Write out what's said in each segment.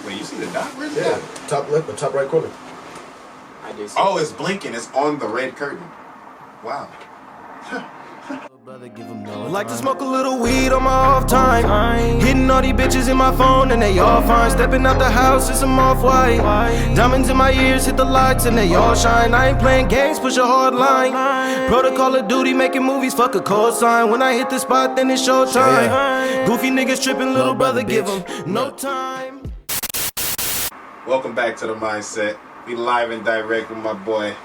Wait, you see the dot? Where's Yeah, that? top left, the top right corner. I did. Oh, it's blinking. It's on the red curtain. Wow. Like to smoke a little weed on my off time. Hitting all these bitches in my phone and they all fine. Stepping out the house in some off-white. Diamonds in my ears, hit the lights and they all shine. I ain't playing games, push a hard line. Protocol of duty, making movies, fuck a call sign. When I hit the spot, then it's showtime. Goofy niggas tripping, little brother, give them no time. Welcome back to The Mindset. We live and direct with my boy,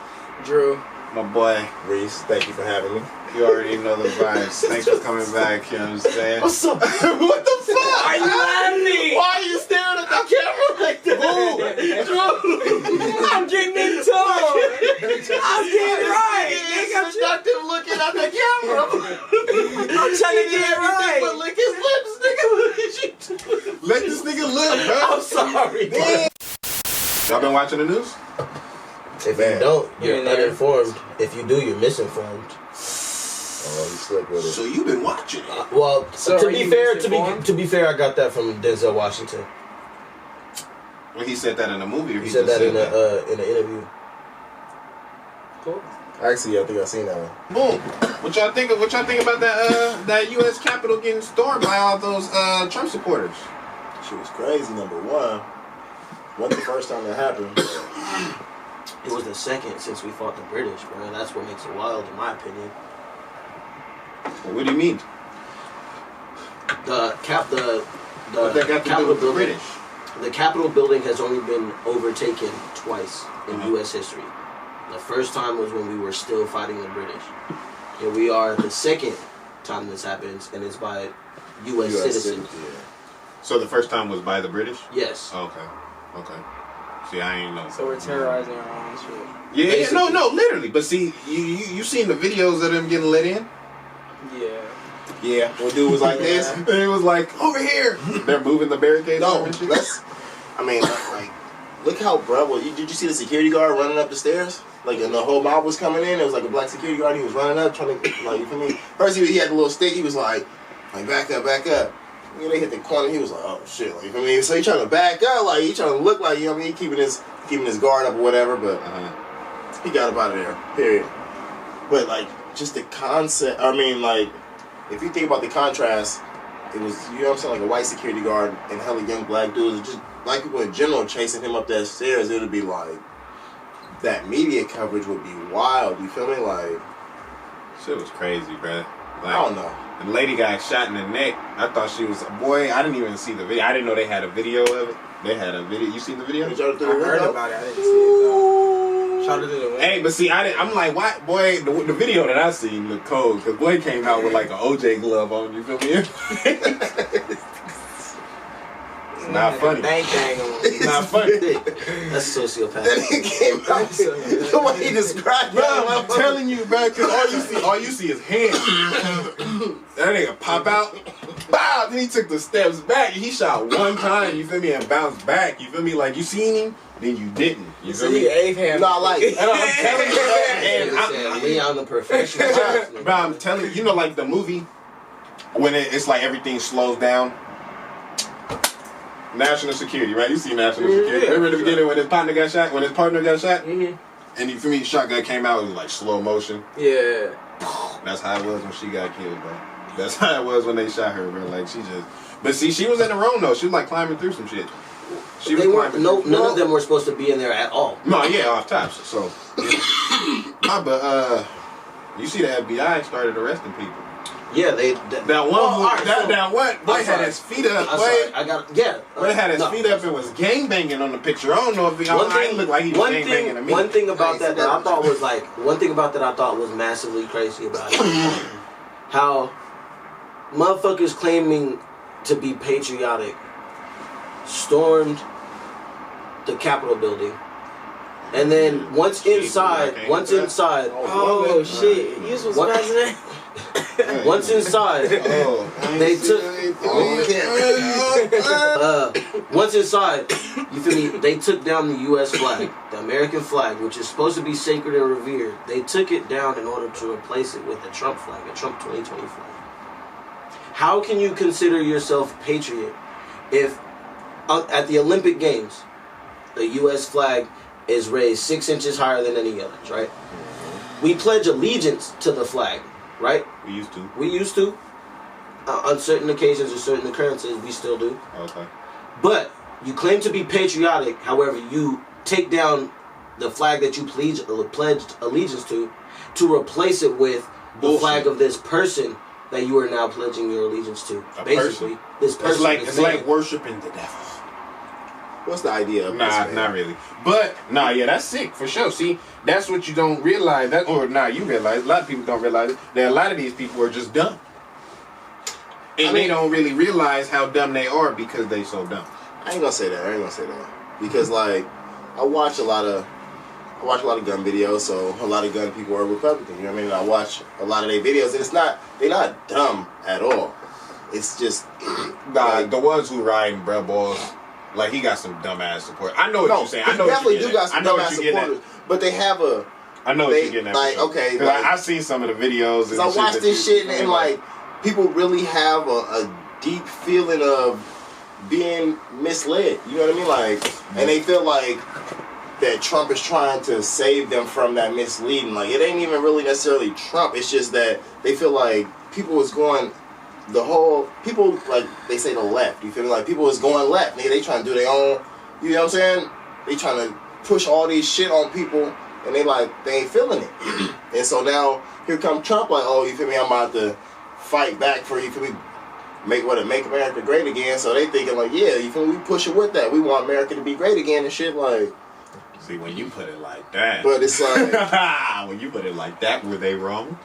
Drew. my boy. Reese, thank you for having me. You already know the vibes. Thanks for coming back, you know what I'm saying? What's up? What the fuck? Why you laughing? Why are you staring at the camera like that? I'm getting into it. I'm getting right. Nigga, I'm Seductive looking at the camera. trying to get right. But lick his lips, nigga. Look at you. Let this nigga live, bro. I'm sorry, man. Y'all been watching the news? If you don't, you're You're there. uninformed. If you do, you're misinformed. Oh, you slick with it. So you been watching it? Well, So to are be you fair, misinformed? to be fair, I got that from Denzel Washington. When he said that in the movie, or He he said just that said in the interview. Cool. Actually, I think I seen that one. Boom. What y'all think about that U.S. Capitol getting stormed by all those Trump supporters? She was crazy, number one. Wasn't the first time that happened. It was the second since we fought the British, bro. That's what makes it wild, in my opinion. Well, what do you mean? The What that got to do Capitol with the building. British? The Capitol building has only been overtaken twice in U.S. history. The first time was when we were still fighting the British. Here we are, the second time this happens, and it's by U.S. citizens. So the first time was by the British? Yes. Okay. See, I ain't know. So we're terrorizing our own shit. Yeah, Basically. no, literally. But see, you seen the videos of them getting let in? Yeah. Yeah, when dude was like this. And it was like, over here. They're moving the barricades. No, and shit. like, look how bravo. Did you see the security guard running up the stairs? Like, and the whole mob was coming in. It was like a black security guard. He was running up, trying to, like, you feel me? First, he had the little stick. He was like, back up, back up. You know, they hit the corner. He was like, oh shit, like, you feel me? So he trying to back up, like, he trying to look like, you know what I mean? Keeping his guard up or whatever, but he got up out of there. Period. But like, just the concept. I mean, like, if you think about the contrast, it was, you know what I'm saying, like a white security guard and hella young black dudes, just black people in general chasing him up that stairs. It would be like, that media coverage would be wild. You feel me? Like, Shit was crazy, bruh. Like, I don't know. The lady got shot in the neck. I thought she was, boy, I didn't even see the video. I didn't know they had a video of it. They had a video. You seen the video? Did y'all do I the heard window? about it. I didn't see it though. Shout out to the window. Hey, but see, I'm like, why, boy, the video that I seen looked cold, because boy came out with like an OJ glove on, you feel me? It's not funny. Bang bang on it. It's not funny. That's sociopath. Then he came out the way he described Bro, it. I'm telling you, bro, because all you see is hands. That nigga pop out, bow, then he took the steps back. He shot one time, you feel me, and bounced back. You feel me? Like, you seen him, then you didn't. You feel See, me? eighth hand. No, like, And I'm telling you, And and Leon the professional. bro, I'm telling you, you know, like the movie, when it's like everything slows down. National Security, right? You see National Security. Remember in the beginning when his partner got shot? Mm-hmm. And you feel me, shotgun came out, it was like slow motion. Yeah. That's how it was when she got killed, bro. That's how it was when they shot her, bro. Like, she just... But see, she was in the room, though. She was, like, climbing through some shit. She was They weren't. climbing None through. of them were supposed to be in there at all. No, yeah, off tops. So... Yeah. But, you see the FBI started arresting people. Yeah, they. That one, alright, that one, boy I'm had sorry. his feet up, I'm boy. sorry. I got. Yeah. Boy had his feet up and was gangbanging on the picture. I don't know if I looked like he was gangbanging to me. One thing about that I thought was like, one thing about that I thought was massively crazy about it. How motherfuckers claiming to be patriotic stormed the Capitol building. And then once inside, Oh shit. You was president? once inside, they took. Once inside, you feel me? They took down the U.S. flag, the American flag, which is supposed to be sacred and revered. They took it down in order to replace it with a Trump flag, a Trump 2020 flag. How can you consider yourself patriot if at the Olympic Games, the U.S. flag is raised 6 inches higher than any others, right? We pledge allegiance to the flag, right? We used to. We used to. On certain occasions or certain occurrences, we still do. Okay. But you claim to be patriotic, however, you take down the flag that you pledged allegiance to replace it with the flag of this person that you are now pledging your allegiance to. Basically, this person. It's like worshiping the devil. What's the idea of this, man? Not really. But yeah, that's sick for sure. See, that's what you don't realize. You realize. A lot of people don't realize it. That a lot of these people are just dumb, and they don't really realize how dumb they are because they so dumb. I ain't gonna say that. Because like, I watch a lot of gun videos, so a lot of gun people are Republican. You know what I mean? And I watch a lot of their videos, and they're not dumb at all. It's just the ones who riding bruh balls. Like, he got some dumbass support. I know what you're saying. I know definitely what you're do got some dumbass supporters, but they have a. I know what you're getting at. Like, okay, like, I've seen some of the videos. And I watched this shit, and like, people really have a deep feeling of being misled. You know what I mean? Like, and they feel like that Trump is trying to save them from that misleading. Like, it ain't even really necessarily Trump. It's just that they feel like people is going. People, like, they say the left, you feel me? Like, people is going left, nigga, they trying to do their own, you know what I'm saying? They trying to push all these shit on people, and they ain't feeling it. And so now, here come Trump, like, oh, you feel me, I'm about to fight back for, you feel me, make America great again. So they thinking, like, yeah, you feel me, we push it with that. We want America to be great again and shit, like. See, when you put it like that. But it's like. When you put it like that, were they wrong?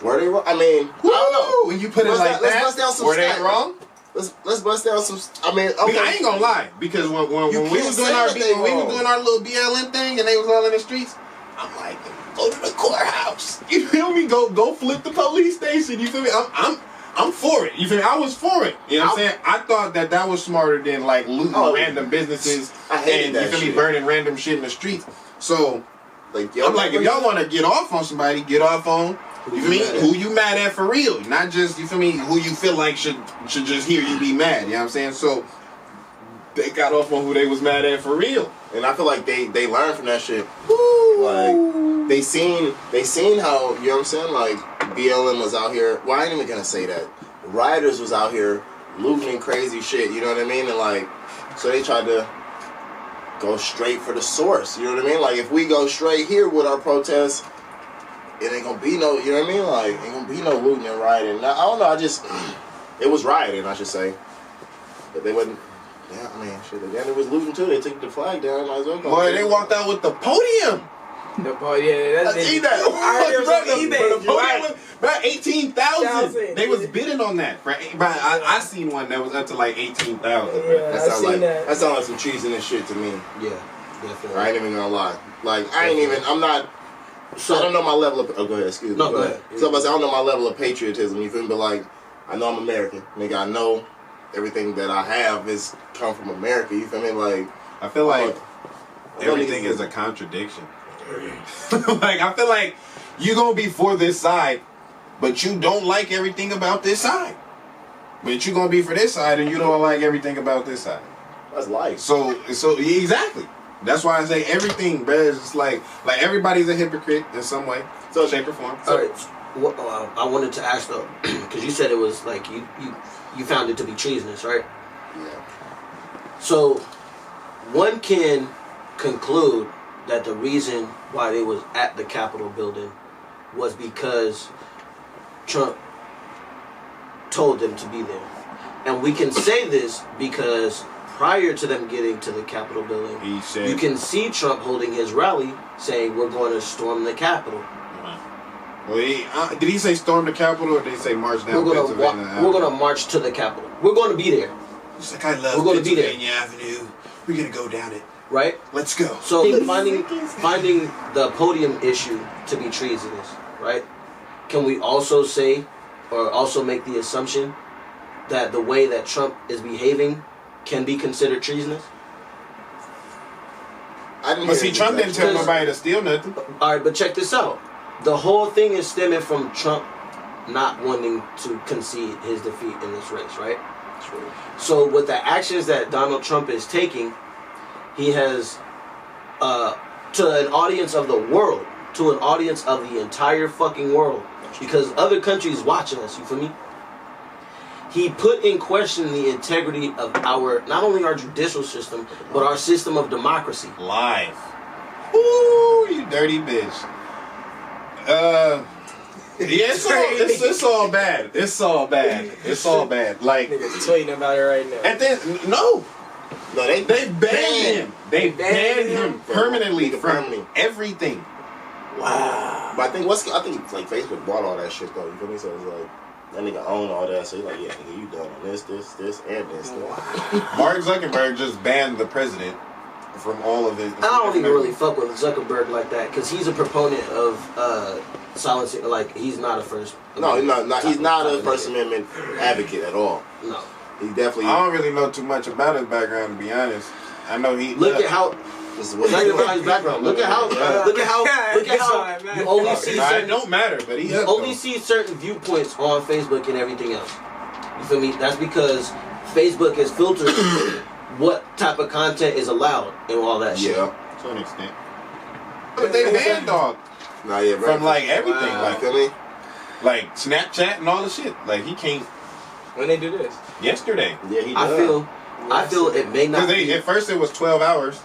Were they wrong? I mean, I don't know. When you put it like that, let's bust down some were they stats. wrong? Let's bust down some. I mean, okay. I ain't gonna lie, because when we was doing our little BLM thing and they was all in the streets, I'm like, go to the courthouse. You feel me? Go flip the police station. You feel me? I'm for it. You feel me? I was for it. You know what I'm saying? I thought that was smarter than like looting random businesses and you feel me, burning random shit in the streets. So like, I'm like, if y'all want to get off on somebody, get off on. You feel me? Who you mad at for real? Not just, you feel me, who you feel like should just hear you be mad. You know what I'm saying? So they got off on who they was mad at for real. And I feel like they learned from that shit. Woo. Like they seen how, you know what I'm saying? Like BLM was out here. Well, I ain't even gonna say that. Rioters was out here looting and crazy shit. You know what I mean? And like, so they tried to go straight for the source. You know what I mean? Like if we go straight here with our protests, it ain't gonna be no, you know what I mean? Like, ain't gonna be no looting and rioting. Now, I don't know, it was rioting, I should say. But they wasn't, yeah, I mean, shit, again, it was looting too. They took the flag down, might as well go. Boy, they walked out with the podium. Yeah, that's see that. I heard it was on eBay. The podium was about 18,000. They was bidding on that. I seen one that was up to like 18,000. Yeah, that sounds like some treasonous shit to me. Yeah, definitely. I ain't even gonna lie. Like, I'm not. So I don't know my level of. Oh, go ahead. Excuse me. No, go ahead. So I don't know my level of patriotism. You feel me? But like, I know I'm American, nigga. I know everything that I have is come from America. You feel me? Like, I feel like everything is a contradiction. Like, I feel like you gonna be for this side, but you don't like everything about this side. But you gonna be for this side, and you don't like everything about this side. That's life. So exactly. That's why I say everything, bro. Is just like everybody's a hypocrite in some way, so shape or form. All right. I wanted to ask though, because you said it was like you found it to be treasonous, right? Yeah. So one can conclude that the reason why they was at the Capitol building was because Trump told them to be there, and we can say this because prior to them getting to the Capitol building, he said, you can see Trump holding his rally saying, we're going to storm the Capitol. Well, did he say storm the Capitol or did he say march down Pennsylvania? We're going to march to the Capitol. We're going to be there. It's like, I love Pennsylvania Avenue. We're going to go down it. Right? Let's go. So finding the podium issue to be treasonous, right? Can we also say, or also make the assumption that the way that Trump is behaving can be considered treasonous? But see, Trump didn't tell nobody to steal nothing. All right, but check this out. The whole thing is stemming from Trump not wanting to concede his defeat in this race, right? True. So with the actions that Donald Trump is taking, he has, to an audience of the world, to an audience of the entire fucking world, because other countries watching us, you feel me? He put in question the integrity of not only our judicial system, but our system of democracy. Live. Ooh, you dirty bitch. Yeah, it's all bad. It's all bad. It's all bad. Like, Niggas tweeting about it right now. and then No, they banned him. They banned him permanently from Permanently. everything. Wow. But I think like Facebook bought all that shit though. You feel me? So it's like that nigga own all that. So he's like, yeah, nigga, you done on this, and this. Mark Zuckerberg just banned the president from all of it. I don't even really fuck with Zuckerberg like that, because he's a proponent of silencing. Like, he's not a First. No, he's not a First Amendment advocate at all. No. He definitely. I don't really know too much about his background, to be honest. I know he. Look at how. This is what Think about his background. Look at how. Look at how. You only see It certain. don't matter, but he You only see certain viewpoints on Facebook and everything else. You feel me? That's because Facebook has filtered what type of content is allowed and all that shit. Yeah. to an extent. But they banned dog Nah, yeah, bro. from like everything, You feel me? like Snapchat and all the shit. Like he can't. When they do this? Yesterday. Yeah, he I does. feel it may not Because be. at first it was 12 hours.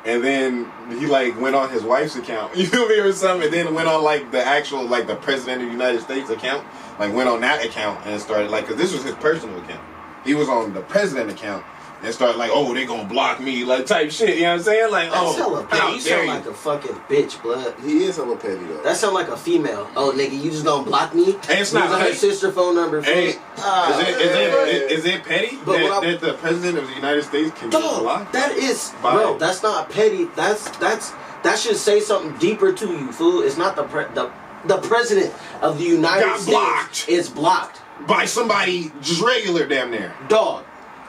And then he like went on his wife's account, you feel me, or something. And then went on like the actual like the president of the United States account, like went on that account and started like, because this was his personal account. He was on the president account and started like, oh, they gonna block me, like type shit. You know what I'm saying? Like, That's hella oh, petty. how You dare sound you? like a fucking bitch, blood. He is hella petty though. That sound like a female. Oh, nigga, you just gonna block me? Hey, it's not Using her petty. sister phone number. Hey, Ah, is it petty But what that the president of the United States can get dog, blocked? that is, By- bro. That's not petty. That should say something deeper to you, fool. It's not the president of the United Got States blocked. is blocked, By somebody just regular damn near. dog.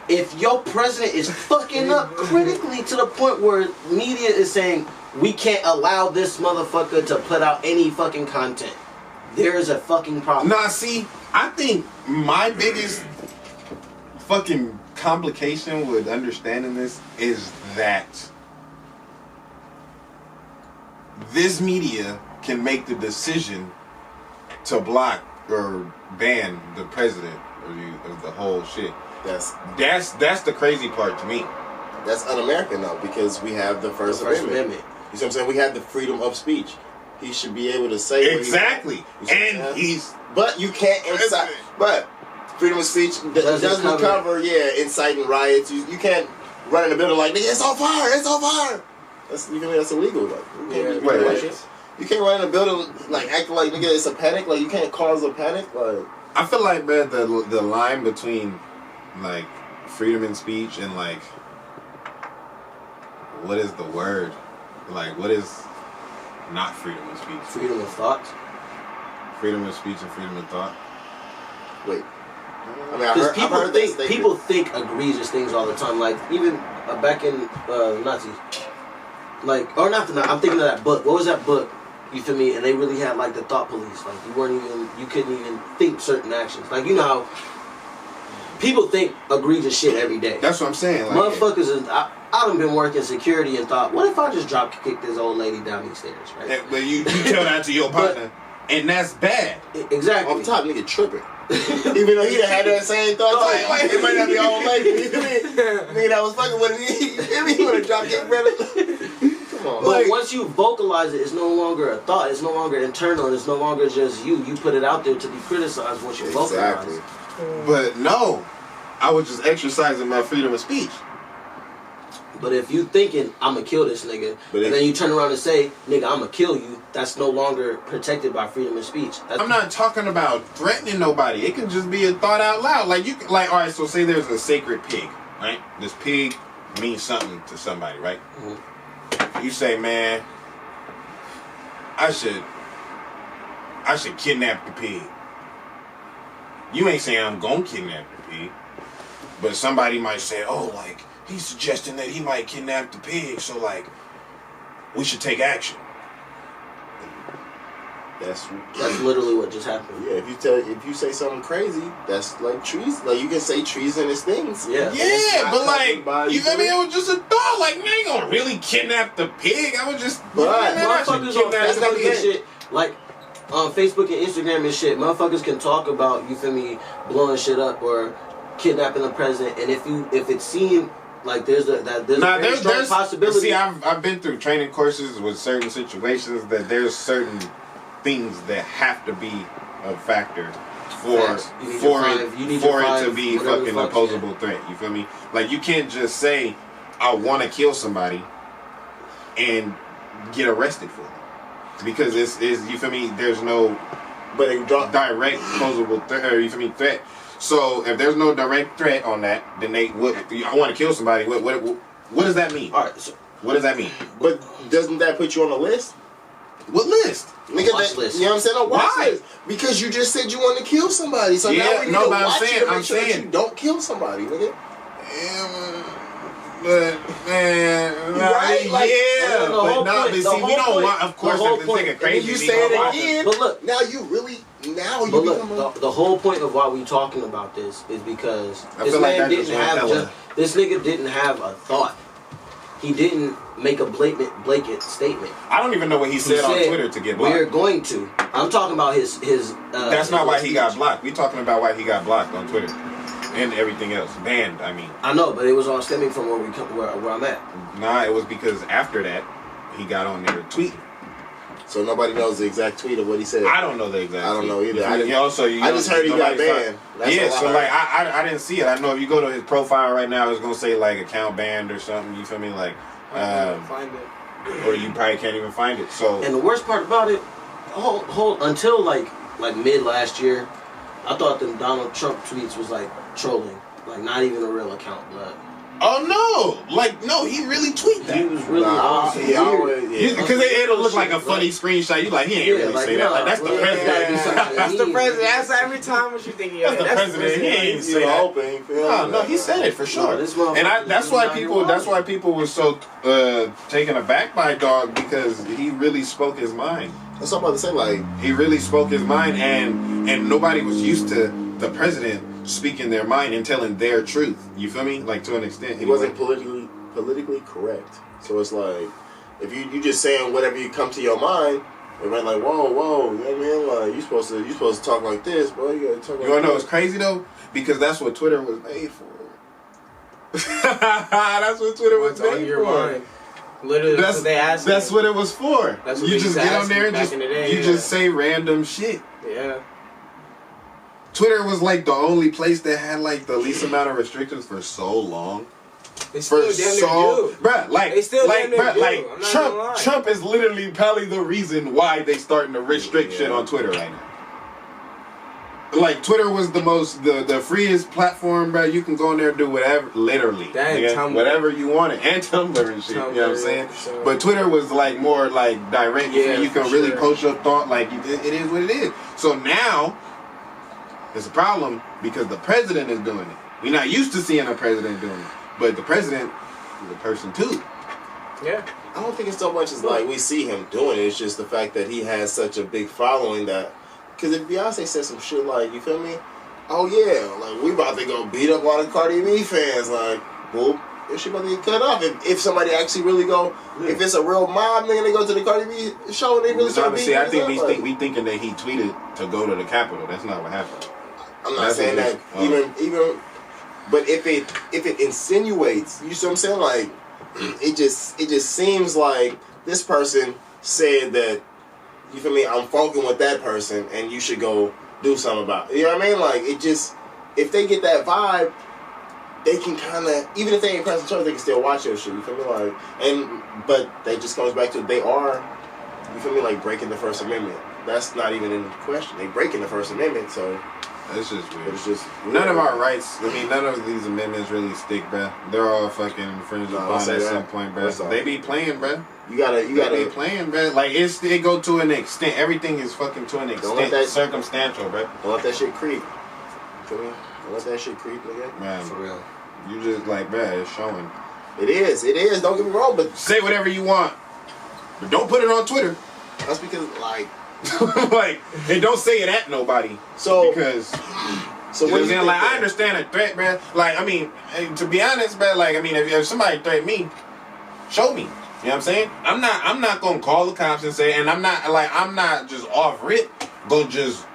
If your president is fucking up critically to the point where media is saying we can't allow this motherfucker to put out any fucking content, there is a fucking problem. Nah, see, I think my biggest fucking complication with understanding this is that this media can make the decision to block or ban the president of the whole shit. That's the crazy part to me. That's un-American though, because we have the First Amendment. You see what I'm saying? We have the freedom of speech. He should be able to say what Exactly. he wants. And he's But you can't incite. But freedom of speech doesn't cover inciting riots. You can't run in the building like, nigga, it's on fire, it's on fire. That's illegal. Like, you can't run in the building like acting like, nigga, it's a panic. Like you can't cause a panic. Like I feel like, man, the line between like freedom of speech and like what is the word? Like what is not freedom of speech? Freedom of thought. Freedom of speech and freedom of thought. wait. I mean, Because people think egregious things all the time. Like even back in Nazis, like or not the Nazis. I'm thinking of that book. What was that book? You feel me? And they really had like the thought police. Like you couldn't even think certain actions. Like you know how people think egregious shit every day. That's what I'm saying. Like, Motherfuckers is. I done been working security and thought, what if I just drop kick this old lady down these stairs, right? But you tell that to your partner, and that's bad. Exactly. Off the top, nigga tripping. Even though he done had that same thought, like, it might not be all lady. You feel me? Nigga that was fucking with me. You feel me? You wanna drop kick, brother? Come on. But once you vocalize it, it's no longer a thought. It's no longer internal. And it's no longer just you. You put it out there to be criticized once you vocalize. But no, I was just exercising my freedom of speech. But if you thinking, I'm going to kill this nigga, and then you turn around and say, nigga, I'm going to kill you, that's no longer protected by freedom of speech. I'm not talking about threatening nobody. It can just be a thought out loud. Like, you can, like, all right, so say there's a sacred pig, right? This pig means something to somebody, right? Mm-hmm. You say, man, I should kidnap the pig. You ain't saying I'm going to kidnap the pig. But somebody might say, oh, like, he's suggesting that he might kidnap the pig, so like we should take action. That's literally what just happened. Yeah, if you say something crazy, that's like treason. Like you can say treasonous things. Yeah. Yeah, but like, you feel me? feel It was just a thought. Like, man, you gonna really kidnap the pig? I was just, But man, I should Motherfuckers on kidnap the Facebook pig. and shit, like on Facebook and Instagram and shit, motherfuckers can talk about, you feel me, blowing shit up or kidnapping the president, and if it seemed like there's a very strong possibility. See, I've been through training courses with certain situations that there's certain things that have to be a factor for it to be fucking opposable threat. You feel me? Like you can't just say I want to kill somebody and get arrested for it because it's you feel me? There's no direct opposable threat. You feel me? Threat. So if there's no direct threat on that, then I want to kill somebody. What does that mean? All right. So, what does that mean? But doesn't that put you on a list? What list? Nigga, watch list. You know what I'm saying? A watch Why? list. Because you just said you want to kill somebody. So Yeah, now we need no, to but watch you to make I'm sure that saying- you don't kill somebody, nigga. But man, Right? Like, yeah, the whole but no, point- but the see, we whole don't point- want. Of course, the whole if it's point- nigga And crazy, then you we say gonna it watch again. But look, Now you but become look, the whole point of why we talking about this is because I this feel like man that just didn't went have hella. this nigga didn't have a thought. He didn't make a blatant statement. I don't even know what he said on said, Twitter to get We're blocked. going to. I'm talking about his. That's not why he speech. got blocked. We talking about why he got blocked on Twitter and everything else. Banned. I mean, I know, but it was all stemming from where I'm at. nah, it was because after that he got on there tweeting. So nobody knows the exact tweet of what he said. I don't know the exact. I don't know tweet. either. I just heard he got nobody saw- banned. That's Yeah, all I so heard. like I didn't see it. I know if you go to his profile right now, it's gonna say like account banned or something. You feel me? Like, Find it. or you probably can't even find it. So And the worst part about it, until like mid last year, I thought them Donald Trump tweets was like trolling, like not even a real account, blood. oh no, he really tweet that. He was really honestly he weird. always, yeah. Because it'll look like a funny screenshot. You like, he ain't really say that. Like, that's the president. That's the president. That's every time what you thinking of. That's the president. He ain't say that. Hoping, No, he said it for sure. This motherfucker And that's is why not people. your That's wife. why people were so taken aback by Dog because he really spoke his mind. That's what I'm about to say. Like, He really spoke his mind, and nobody was used to the president speaking their mind and telling their truth. You feel me? Like to an extent, he wasn't politically correct. So it's like, if you just saying whatever you come to your mind, everybody like, whoa, you know what I mean? Like, you supposed to talk like this, boy. You gotta talk like You wanna know what's this. crazy though? Because that's what Twitter was made for. That's what Twitter was What's on made your for. mind? Literally, that's what they asked. That's me. what it was for. That's what You they just used to get ask on there me and back just in the day, you yeah. just say random shit. Yeah. Twitter was like the only place that had like the least amount of restrictions for so long. They still For damn near so, do. bruh, like, They still like, damn near bruh, do. like I'm not gonna lie. Trump is literally probably the reason why they starting to restrict shit on Twitter right now. Like Twitter was the freest platform, bro. You can go in there and do whatever, literally, Dang, nigga, Tumblr. whatever you wanted, and Tumblr and shit. You know what I'm Tumblr, saying? so- But Twitter was like more like direct. Yeah, You can for really sure. post your thought. Like it is what it is. So now it's a problem because the president is doing it. We're not used to seeing a president doing it, but the president is a person too. Yeah. I don't think it's so much as like we see him doing it. It's just the fact that he has such a big following that. Because if Beyonce said some shit like, you feel me? Oh yeah, like we about to go beat up all the Cardi B fans. Like, boop, if she about to get cut off. If somebody actually really go, if it's a real mob nigga, they go to the Cardi B show and they really start beating See, I niggas think up, we thinking that he tweeted to go to the Capitol. That's not what happened. I'm not That's saying what that it is. even, but if it insinuates, you see what I'm saying? Like, it just seems like this person said that, you feel me? I'm fucking with that person, and you should go do something about it. You know what I mean? Like, it just, if they get that vibe, they can kind of, even if they ain't pressing charges, they can still watch your shit. You feel me? Like, but that just comes back to they are, you feel me? Like breaking the First Amendment. That's not even in question. They breaking the First Amendment, so. It's just weird. It's just None of our rights, none of these amendments really stick, bruh. They're all fucking infringed No, don't upon say at that. some point, First bruh. off. They be playing, bruh. You gotta They be playing, bruh. Like, it go to an extent. Everything is fucking to an Don't let extent that- circumstantial, bruh. don't let that shit creep. You feel me? Don't let that shit creep, nigga. Man, For real. you just like, bruh, it's showing. It is. Don't get me wrong, but Say whatever you want, but don't put it on Twitter. that's because, like, Like, and don't say it at nobody. So because so what do you think? like, I then? understand a threat, man. Like, I mean, to be honest, man, like, I mean, if somebody threaten me, show me. You know what I'm saying? I'm not gonna call the cops and say, and I'm not just off rip.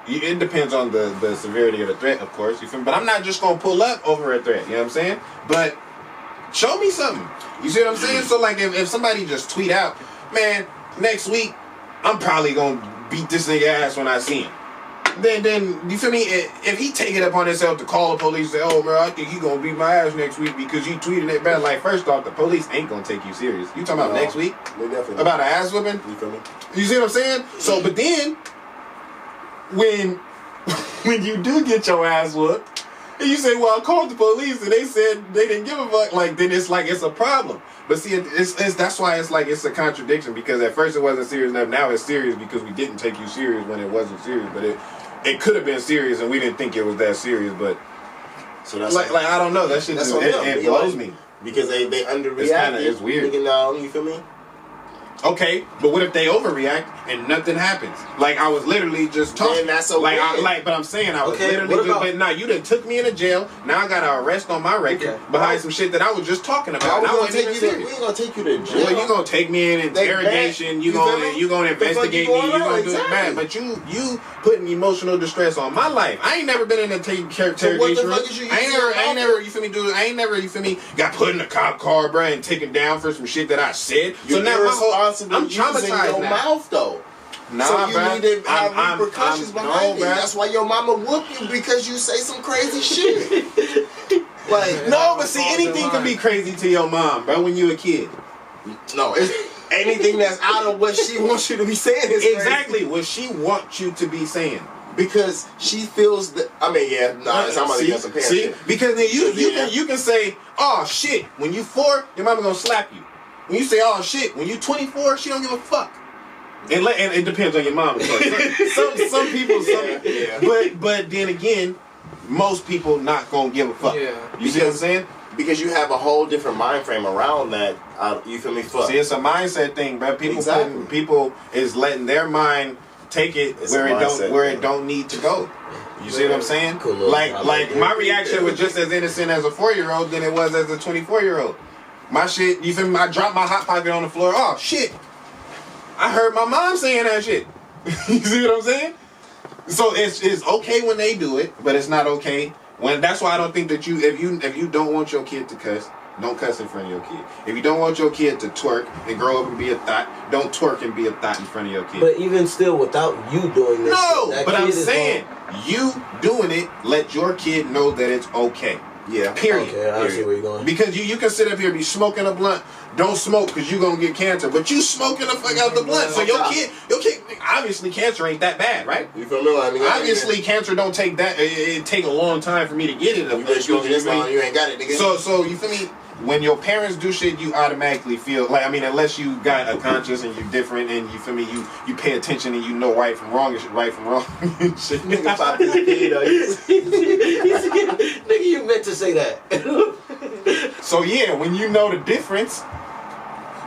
It depends on the severity of the threat, of course. You feel me? But I'm not just gonna pull up over a threat. You know what I'm saying? But show me something. You see what I'm saying? So like, if somebody just tweet out, man, next week I'm probably gonna beat this nigga ass when I see him. Then you feel me? If he take it upon himself to call the police and say, oh, bro, I think he gonna beat my ass next week because you tweeted it bad. Like, first off, the police ain't gonna take you serious. You talking about next week? They definitely About an ass whooping? You feel me? You see what I'm saying? So, but then, when you do get your ass whooped, and you say, well, I called the police and they said they didn't give a fuck, like, then it's like, it's a problem. But see, that's why it's like, it's a contradiction, because at first it wasn't serious enough, now it's serious because we didn't take you serious when it wasn't serious, but it could have been serious and we didn't think it was that serious, but so that's like I don't know, that shit that's just, it blows me. because they underreact. It's weird. You feel me? Okay, but what if they overreact and nothing happens? Like, I was literally just talking. Then that's okay. But I'm saying I was Okay, literally what just. about- But nah, you done took me into jail. Now I got an arrest on my record Okay. behind some shit that I was just talking about. We I wasn't even ain't serious. gonna take you to jail. Well, you gonna take me in interrogation. You gonna investigate me. You gonna do it bad. But you putting emotional distress on my life. I ain't never been in a interrogation room. fuck is you I ain't never. You feel me, dude? I ain't never. You feel me? Got put in a cop car, bro, and taken down for some shit that I said. You're so now my whole. irresponsible I'm using traumatized your now. mouth though. Nah, so you bruh. need to have repercussions behind it. bruh. That's why your mama whoop you, because you say some crazy shit. Like No, but see, anything can be crazy to your mom, bro, when you a kid. no, it's anything that's out of what she wants you to be saying is crazy. Exactly what she wants you to be saying. Because she feels that. I mean, yeah, it's not about against a parent. See? Shit. Because then you can say, oh shit, when you 4, your mama gonna slap you. When you say, oh shit, when you 24, she don't give a fuck. And it depends on your mom, of course. Some people, but then again, most people not gonna give a fuck. Yeah. You see what I'm saying? Because you have a whole different mind frame around that. You feel me? Fuck. See, it's a mindset thing, bro. Exactly. People is letting their mind take it It's where a mindset it don't need to go. You see what I'm saying? Cool little Like problem. my reaction was just as innocent as a 4-year-old than it was as a 24-year-old. My shit, you feel me? I dropped my hot pocket on the floor. Oh shit! I heard my mom saying that shit. You see what I'm saying? So it's okay when they do it, but it's not okay when. That's why I don't think that if you don't want your kid to cuss, don't cuss in front of your kid. If you don't want your kid to twerk and grow up and be a thought, don't twerk and be a thought in front of your kid. But even still, without you doing this, No, that but kid I'm is saying you doing it, let your kid know that it's okay. Yeah. Period. Okay, I see where you're going. Because you can sit up here and be smoking a blunt. Don't smoke because you gonna get cancer. But you smoking the fuck out the blunt. So your kid, obviously cancer ain't that bad, right? You feel me? Like, Obviously cancer don't take that. It take a long time for me to get it. you better go this long. You ain't got it, nigga. So you feel me? When your parents do shit, you automatically feel like, I mean, unless you got a conscience and you different and you feel me, you pay attention and you know right from wrong and shit, right from wrong. Shit. Nigga pop his kid, Nigga, you meant to say that. So yeah, when you know the difference,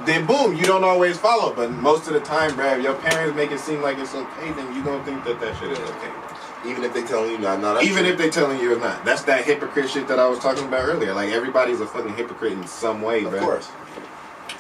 then boom, you don't always follow. But most of the time, bruh, if your parents make it seem like it's okay, then you gonna think that shit is okay. Even if they telling you not. Even if they telling you it's not. That's that hypocrite shit that I was talking about earlier. Like, everybody's a fucking hypocrite in some way, bruh. Of course.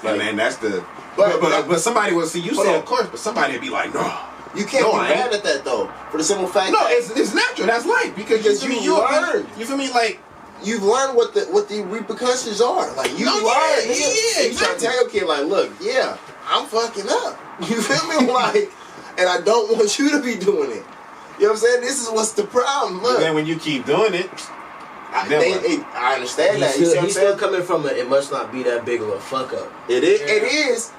And that's the. But somebody will see you say of course, but somebody will be like, no. You can't No, be I ain't. mad at that though. For the simple fact No, that it's natural. That's life because you learn. You feel me? Like, you've learned what the repercussions are. Like you learn. Yeah, You try to tell your kid like, look, yeah, I'm fucking up. You feel me? Like, and I don't want you to be doing it. You know what I'm saying? This is what's the problem. Look, and then when you keep doing it, I understand that. You see what I'm He's still saying? coming from it must not be that big of a fuck up. It is,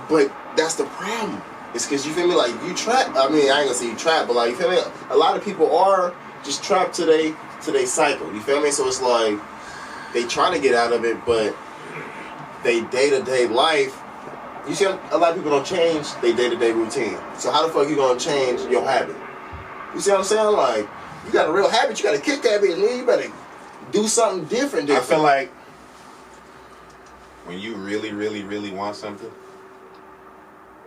but that's the problem. It's because you feel me, like you trap. I mean, I ain't gonna say you trap, but like you feel me. A lot of people are just trapped to they cycle. You feel me? So it's like they trying to get out of it, but they day-to-day life. You see, a lot of people don't change their day-to-day routine. So how the fuck you gonna change your habit? You see what I'm saying? Like, you got a real habit, you gotta kick that bitch, man. You better do something different. I feel like when you really, really, really want something,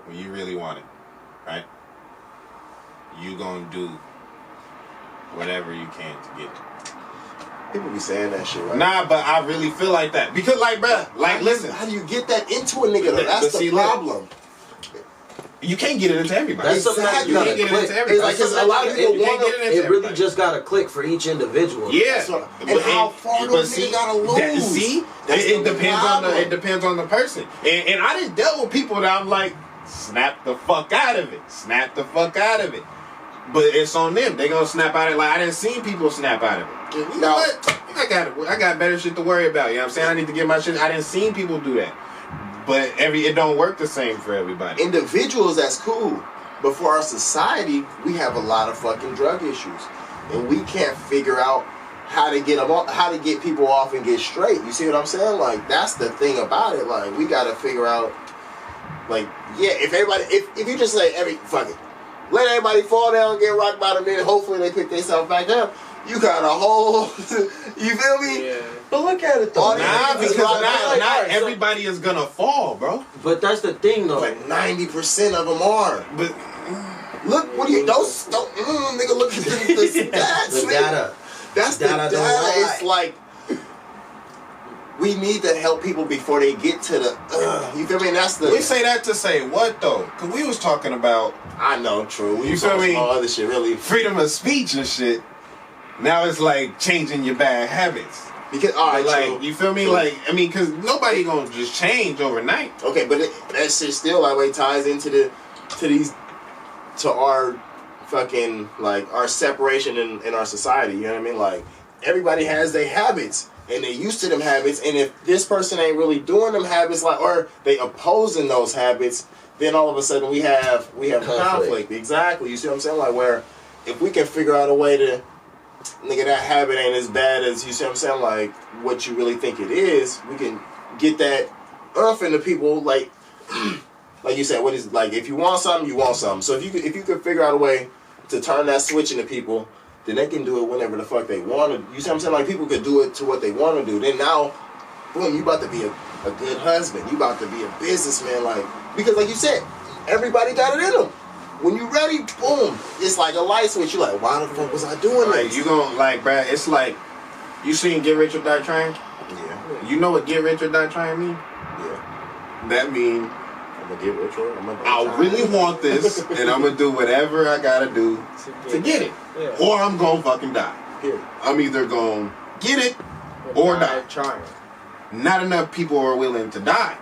when you really want it, right? you gonna do whatever you can to get it. People be saying that shit, right? Nah, but I really feel like that because, like, bruh, like, listen, How do you get that into a nigga? Though? That's but the see, look, problem. you can't get it into everybody. That's something that you can't gotta get it click. into everybody. It's like, 'cause a lot of people You can't wanna- get it into It really everybody. just gotta click for each individual. Yeah, That's what- and how far those niggas gotta lose. It depends problem. on the person. And I didn't deal with people that I'm like, snap the fuck out of it, snap the fuck out of it. But it's on them. They gonna snap out of it. Like I didn't see people snap out of it. You know what? I got better shit to worry about. You know what I'm saying? I need to get my shit. I didn't see people do that. But it don't work the same for everybody. Individuals, that's cool. But for our society, we have a lot of fucking drug issues, and we can't figure out how to get them off, how to get people off and get straight. You see what I'm saying? Like that's the thing about it. Like we got to figure out. Like if everybody, if you just say fuck it, let everybody fall down, get rock bottom, and hopefully they pick themselves back up. You got a whole, you feel me? Yeah. But look at it though. Nah, because Like, not everybody is gonna fall, bro. But that's the thing though. Like 90% of them are. But Look, what do you don't nigga? Look at the stats. The nigga. data. That's the Data data. don't lie. It's like we need to help people before they get to the. You feel me? And that's the. we say that to say what though? Because we was talking about I know, true. We You was feel talking me? all other shit, really. freedom of speech and shit. Now it's like changing your bad habits. Because all right, Like, true. you feel me? True. Like, I mean, because nobody gonna just change overnight. Okay, but that shit still that way ties into our fucking like our separation in our society. You know what I mean? Like everybody has their habits and they used to them habits, and if this person ain't really doing them habits, like or they opposing those habits, then all of a sudden we have conflict. Exactly. You see what I'm saying? Like where if we can figure out a way to nigga that habit ain't as bad as you see what I'm saying, like what you really think it is, we can get that earth into people like like you said, what is like if you want something, you want something. So if you could figure out a way to turn that switch into people, then they can do it whenever the fuck they want to. You see what I'm saying? Like people could do it to what they want to do. Then now, boom, you about to be a good husband. You about to be a businessman. Like because like you said, everybody got it in them. When you ready, boom, it's like a light switch. You like, why the fuck was I doing Like this? you gonna like, bruh, it's like you seen Get Rich or Die Trying. Yeah, You know what Get Rich or Die Trying mean? yeah. That mean I'm gonna get rich, or I'm gonna. I really want this, and I'm gonna do whatever I gotta do to get it, Yeah. or I'm gonna fucking die. Here. I'm either gonna get it or die. Trying. Not enough people are willing to die.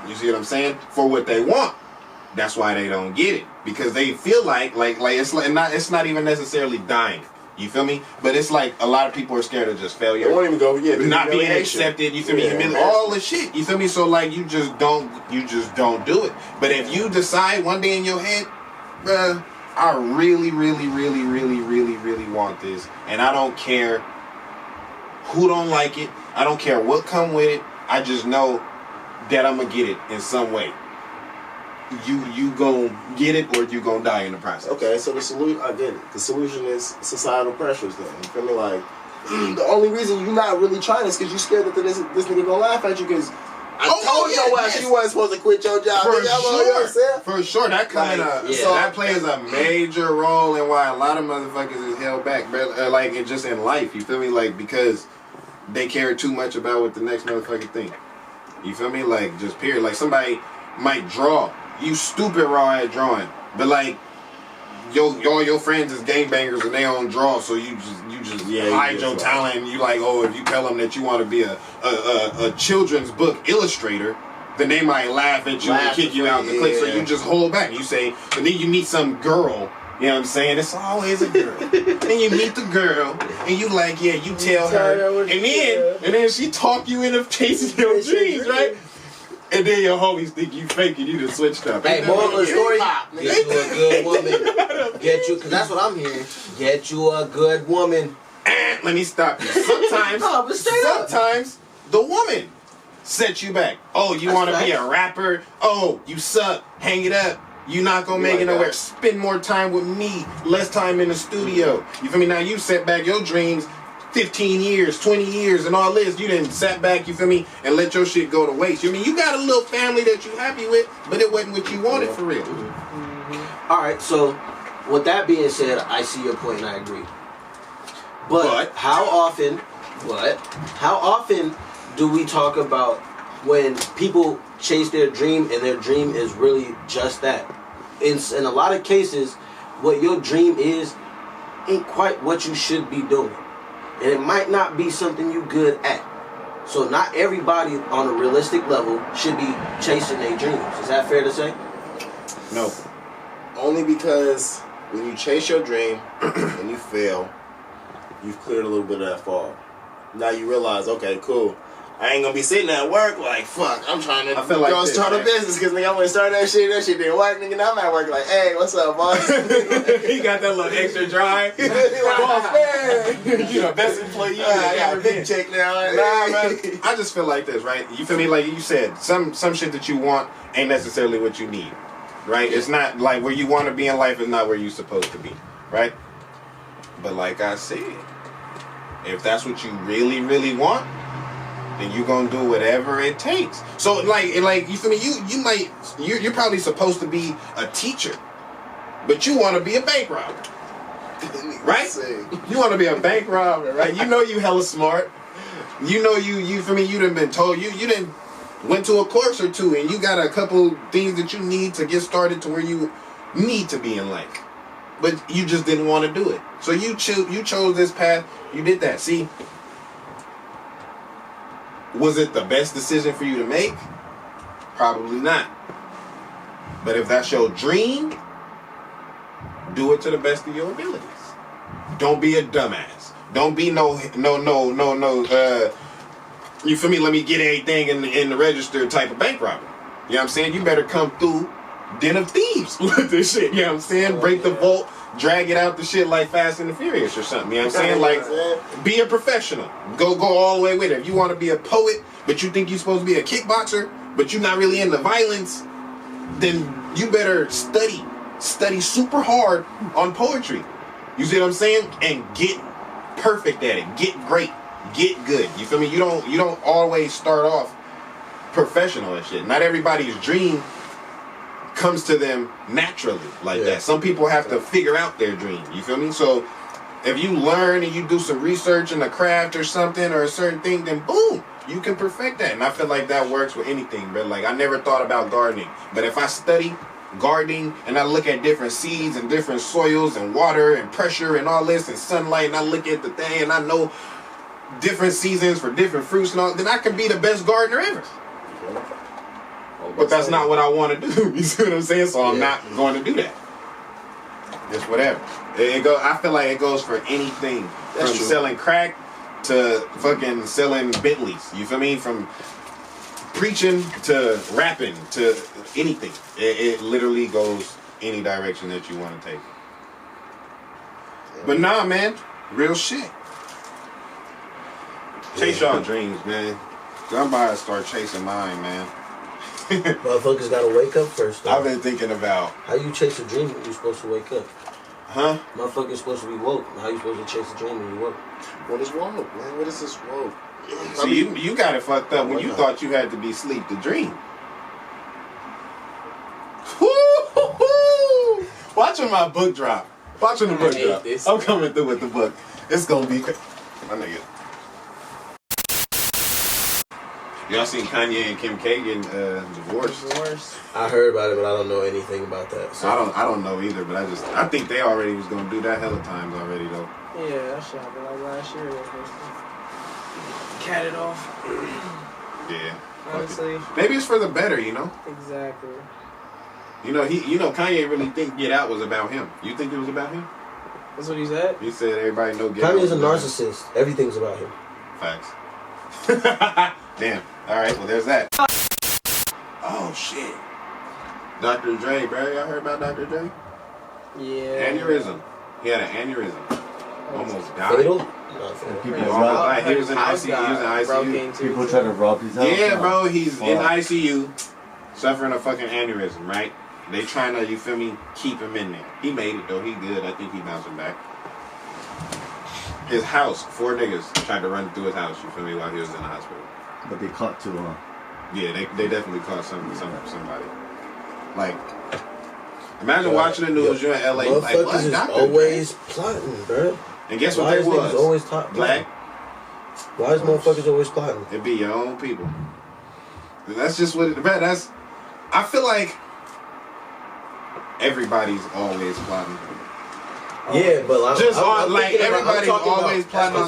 You see what I'm saying? For what they want. That's why they don't get it, because they feel like it's not even necessarily dying. You feel me? But it's like a lot of people are scared of just They failure, won't even go. Yeah, not being humiliation. accepted. You feel me? Yeah. All the shit. You feel me? So like you just don't do it. But if you decide one day in your head, bruh, I really, really, really, really, really, really want this, and I don't care who don't like it. I don't care what come with it. I just know that I'm gonna get it in some way. You gon' get it or you gon' die in the process. Okay, so the solution, I get it. The solution is societal pressures then. You feel me? Like, the only reason you're not really trying is because you're scared that this nigga gonna laugh at you because I told your ass you wasn't supposed to quit your job. For nigga. You know what I'm saying? For sure, that that plays a major role in why a lot of motherfuckers is held back, bro. Like it just in life, you feel me? Like because they care too much about what the next motherfucker think. You feel me? Like just period. Like somebody might draw. You stupid raw at drawing, but like all your friends is gangbangers and they don't draw, so you just hide your talent. And you like, oh, if you tell them that you want to be a children's book illustrator, then they might laugh at you and kick you out the clique. So you just hold back. You say, and then you meet some girl. You know what I'm saying? It's always a girl. And you meet the girl, and you like, yeah, you tell her, and then she talk you into chasing your dreams, right? And then your homies think you fake and you just switched up. Hey, moral of the story, get you a good woman. Get you, because that's what I'm hearing. Get you a good woman. Let me stop you. Sometimes the woman sets you back. Oh, you want to be a rapper? Oh, you suck. Hang it up. You not going to make it nowhere. Spend more time with me. Less time in the studio. You feel me? Now you set back your dreams 15 years, 20 years, and all this. You didn't sat back, you feel me, and let your shit go to waste. You mean you got a little family that you happy with, but it wasn't what you wanted for real. All right, so with that being said, I see your point and I agree. But how often do we talk about when people chase their dream and their dream is really just that? In a lot of cases, what your dream is ain't quite what you should be doing. And it might not be something you good at. So not everybody on a realistic level should be chasing their dreams. Is that fair to say? No. Only because when you chase your dream and you fail, you've cleared a little bit of that fog. Now you realize, okay, cool. I ain't gonna be sitting at work like, fuck, I'm trying to go start a business because nigga, I want to start that shit didn't work, nigga. Now I'm at work like, hey, what's up, boss? He got that little extra drive. He like, boss, man. You know, best employee. I got a big check now. Nah, man. I just feel like this, right? You feel me? Like you said, some shit that you want ain't necessarily what you need, right? It's not like where you want to be in life is not where you're supposed to be, right? But like I said, if that's what you really, really want, then you gonna do whatever it takes. So like you feel me? You're probably supposed to be a teacher, but you want to be a bank robber, right? You want to be a bank robber, right? You know you hella smart. You know you feel me? You done been told you done went to a course or two, and you got a couple things that you need to get started to where you need to be in life, but you just didn't want to do it. So you chose this path. You did that. See. Was it the best decision for you to make? Probably not. But if that's your dream, do it to the best of your abilities. Don't be a dumbass. Don't be no. You feel me? Let me get everything in the register type of bank robber. You know what I'm saying? You better come through Den of Thieves with this shit. You know what I'm saying? Break the vault. Drag it out the shit like Fast and the Furious or something. You know what I'm saying? Like, be a professional. Go all the way with it. If you want to be a poet, but you think you're supposed to be a kickboxer, but you're not really into violence, then you better study super hard on poetry. You see what I'm saying? And get perfect at it. Get great. Get good. You feel me? You don't always start off professional and shit. Not everybody's dream comes to them naturally like that. Some people have to figure out their dream. You feel me? So if you learn and you do some research in a craft or something or a certain thing, then boom, you can perfect that. And I feel like that works with anything, but like I never thought about gardening. But if I study gardening and I look at different seeds and different soils and water and pressure and all this and sunlight, and I look at the thing and I know different seasons for different fruits and all, then I can be the best gardener ever. But that's not what I want to do. You see what I'm saying? So I'm not going to do that. Just whatever. I feel like it goes for anything. From selling crack to fucking selling Bentleys. You feel me? From preaching to rapping to anything. It literally goes any direction that you want to take. But nah, man. Real shit. Chase y'all dreams, man. I'm about to start chasing mine, man. Motherfuckers gotta wake up first, though. I've been thinking about how you chase a dream when you're supposed to wake up. Huh? Motherfuckers supposed to be woke. How you supposed to chase a dream when you woke? What is woke, man? What is this woke? See, you got it fucked up when you thought you had to be sleep to dream. Woo-hoo-hoo! Watching my book drop. Watching the book drop. This. I'm coming through with the book. It's gonna be crazy. My nigga. Y'all seen Kanye and Kim K getting divorced? I heard about it, but I don't know anything about that. So. I don't know either, but I think they already was gonna do that hella times already though. Yeah, that shit happened like last year. Cat it off. Yeah. Honestly. Maybe it's for the better, you know. Exactly. You know, Kanye really think Get Out was about him. You think it was about him? That's what he said? He said everybody know Get Out. Kanye's a narcissist. Everything's about him. Facts. Damn. All right. Well, there's that. Oh shit. Dr. Dre, bro. Y'all heard about Dr. Dre? Yeah. Aneurysm. He had an aneurysm. Almost died. Fatal? People Almost died. He was in ICU. People try to rob his house. Yeah, bro. He's in ICU, suffering a fucking aneurysm. Right? They trying to, you feel me, keep him in there. He made it though. He good. I think he bouncing back. His house, 4 niggas tried to run through his house. You feel me? While he was in the hospital. But they caught 2, huh? Yeah, they definitely caught somebody. Like, Imagine watching the news. You're in LA. Like, what? Motherfuckers is Dr. always plotting, bro. And guess Why what they is niggas was? always plotting? Black. Why is motherfuckers always plotting? It be your own people. And that's just what it. Man, that's. I feel like everybody's always plotting. Yeah, but I'm like everybody's always plotting on.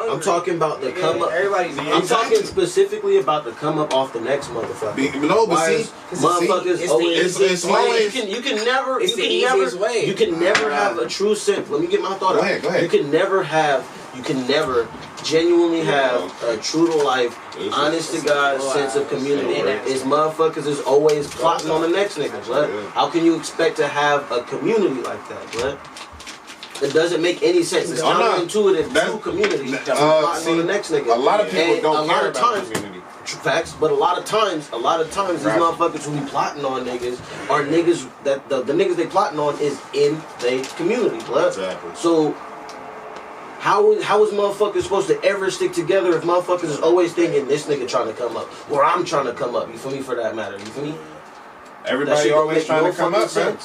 I'm talking about the come up. Everybody's I'm talking specifically about the come up off the next motherfucker. No, but see, motherfuckers always. It's always. You can never. It's the easiest way. You can never have a true sense. Let me get my thought out. Go ahead. You can never genuinely have a true to life, honest to God sense of community. Is motherfuckers is always plotting on the next nigga, blood. How can you expect to have a community like that, blood? It doesn't make any sense. It's counterintuitive to community to plotting on the next nigga. A lot of people don't care about community. Facts, but a lot of times, these motherfuckers who be plotting on niggas are niggas that the niggas they plotting on is in their community, blood. Exactly. So how is motherfuckers supposed to ever stick together if motherfuckers is always thinking this nigga trying to come up or I'm trying to come up? You feel me? For that matter, you feel me? Everybody always trying to come up, man.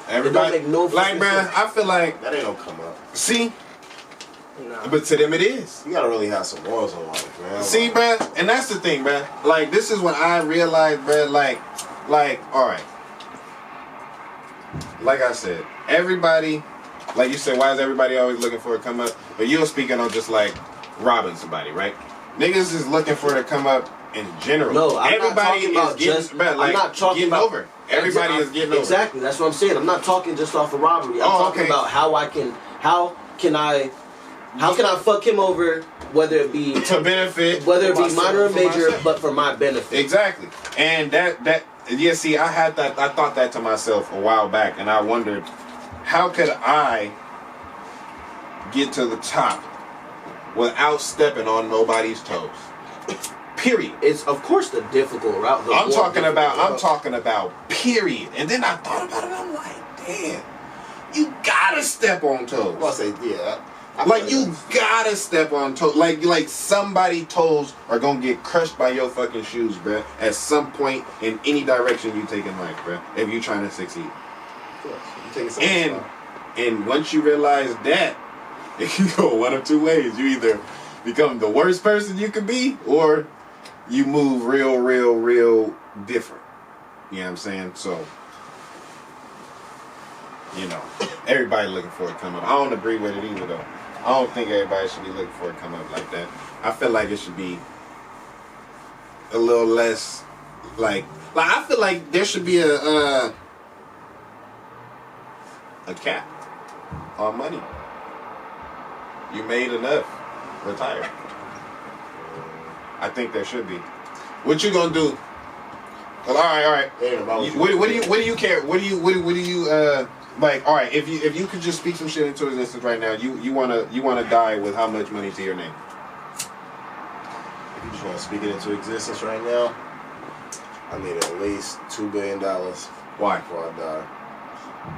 Everybody, it don't make no like, man, I feel like That ain't no come up. see, Nah. but to them it is. You gotta really have some morals in life, man. See, bruh, and that's the thing, bruh. Like, this is when I realized, bruh, like, all right. Like I said, everybody, like you said, why is everybody always looking for a come up? But you're speaking on just like robbing somebody, right? Niggas is looking for it to come up in general. No, I'm everybody not talking about getting, just. bruh, like, I'm not talking getting about over. Everybody is getting over. Exactly, that's what I'm saying. I'm not talking just off of robbery. I'm talking about how can I fuck him over, whether it be to benefit, whether it be minor or for major, myself. but for my benefit. Exactly. And that yeah, see, I thought that to myself a while back, and I wondered, how could I get to the top without stepping on nobody's toes? Period. It's of course the difficult route. I'm talking about period. And then I thought about it, I'm like, damn, you gotta step on toes. I'm gonna say, yeah. Like, you gotta step on toes. Like somebody toes are gonna get crushed by your fucking shoes, bruh. At some point in any direction you take in life, bruh. If you trying to succeed. And once you realize that, it can go one of two ways. You either become the worst person you could be, or you move real different. You know what I'm saying? So, you know, everybody looking for it come up. I don't agree with it either, though. I don't think everybody should be looking for it come up like that. I feel like it should be a little less, like I feel like there should be a cap on money. You made enough. Retire. I think there should be. What you gonna do? Well, all right. What do you care? What do you like? All right. If you could just speak some shit into existence right now, you wanna die with how much money to your name? If you just want to speak it into existence right now, I need at least $2 billion. Why? Before I die.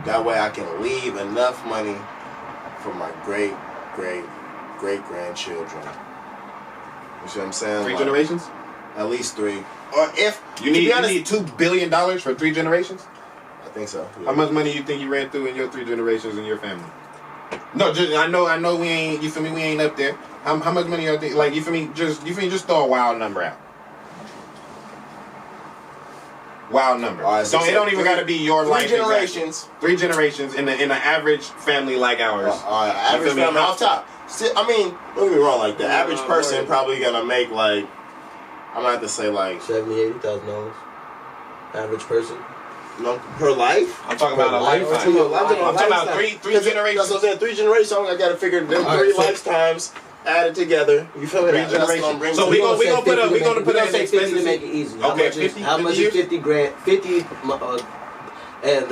That way I can leave enough money for my great grandchildren. You see what I'm saying? Three generations? At least 3. Or if you need $2 billion for 3 generations? I think so. Yeah. How much money you think you ran through in your 3 generations in your family? No, just I know we ain't. You feel me? We ain't up there. How much money you think? Like, you feel me? Just throw a wild number out. Wild number. Right, so it don't even got to be your life. 3 generations. 3 generations in an average family like ours. Average family off top. See, I mean, don't get me wrong. Like the average person probably gonna make like, I'm gonna have to say like $70,000-$80,000. Average person. No, per life. I'm talking about a lifetime. I'm talking about three generations. That's what I'm saying. 3 generations. I gotta figure them 3 lifetimes added together. You feel me? 3 generations. So we gonna put an say 50 expenses to make it easy. Okay, how much is 50 grand? 50 and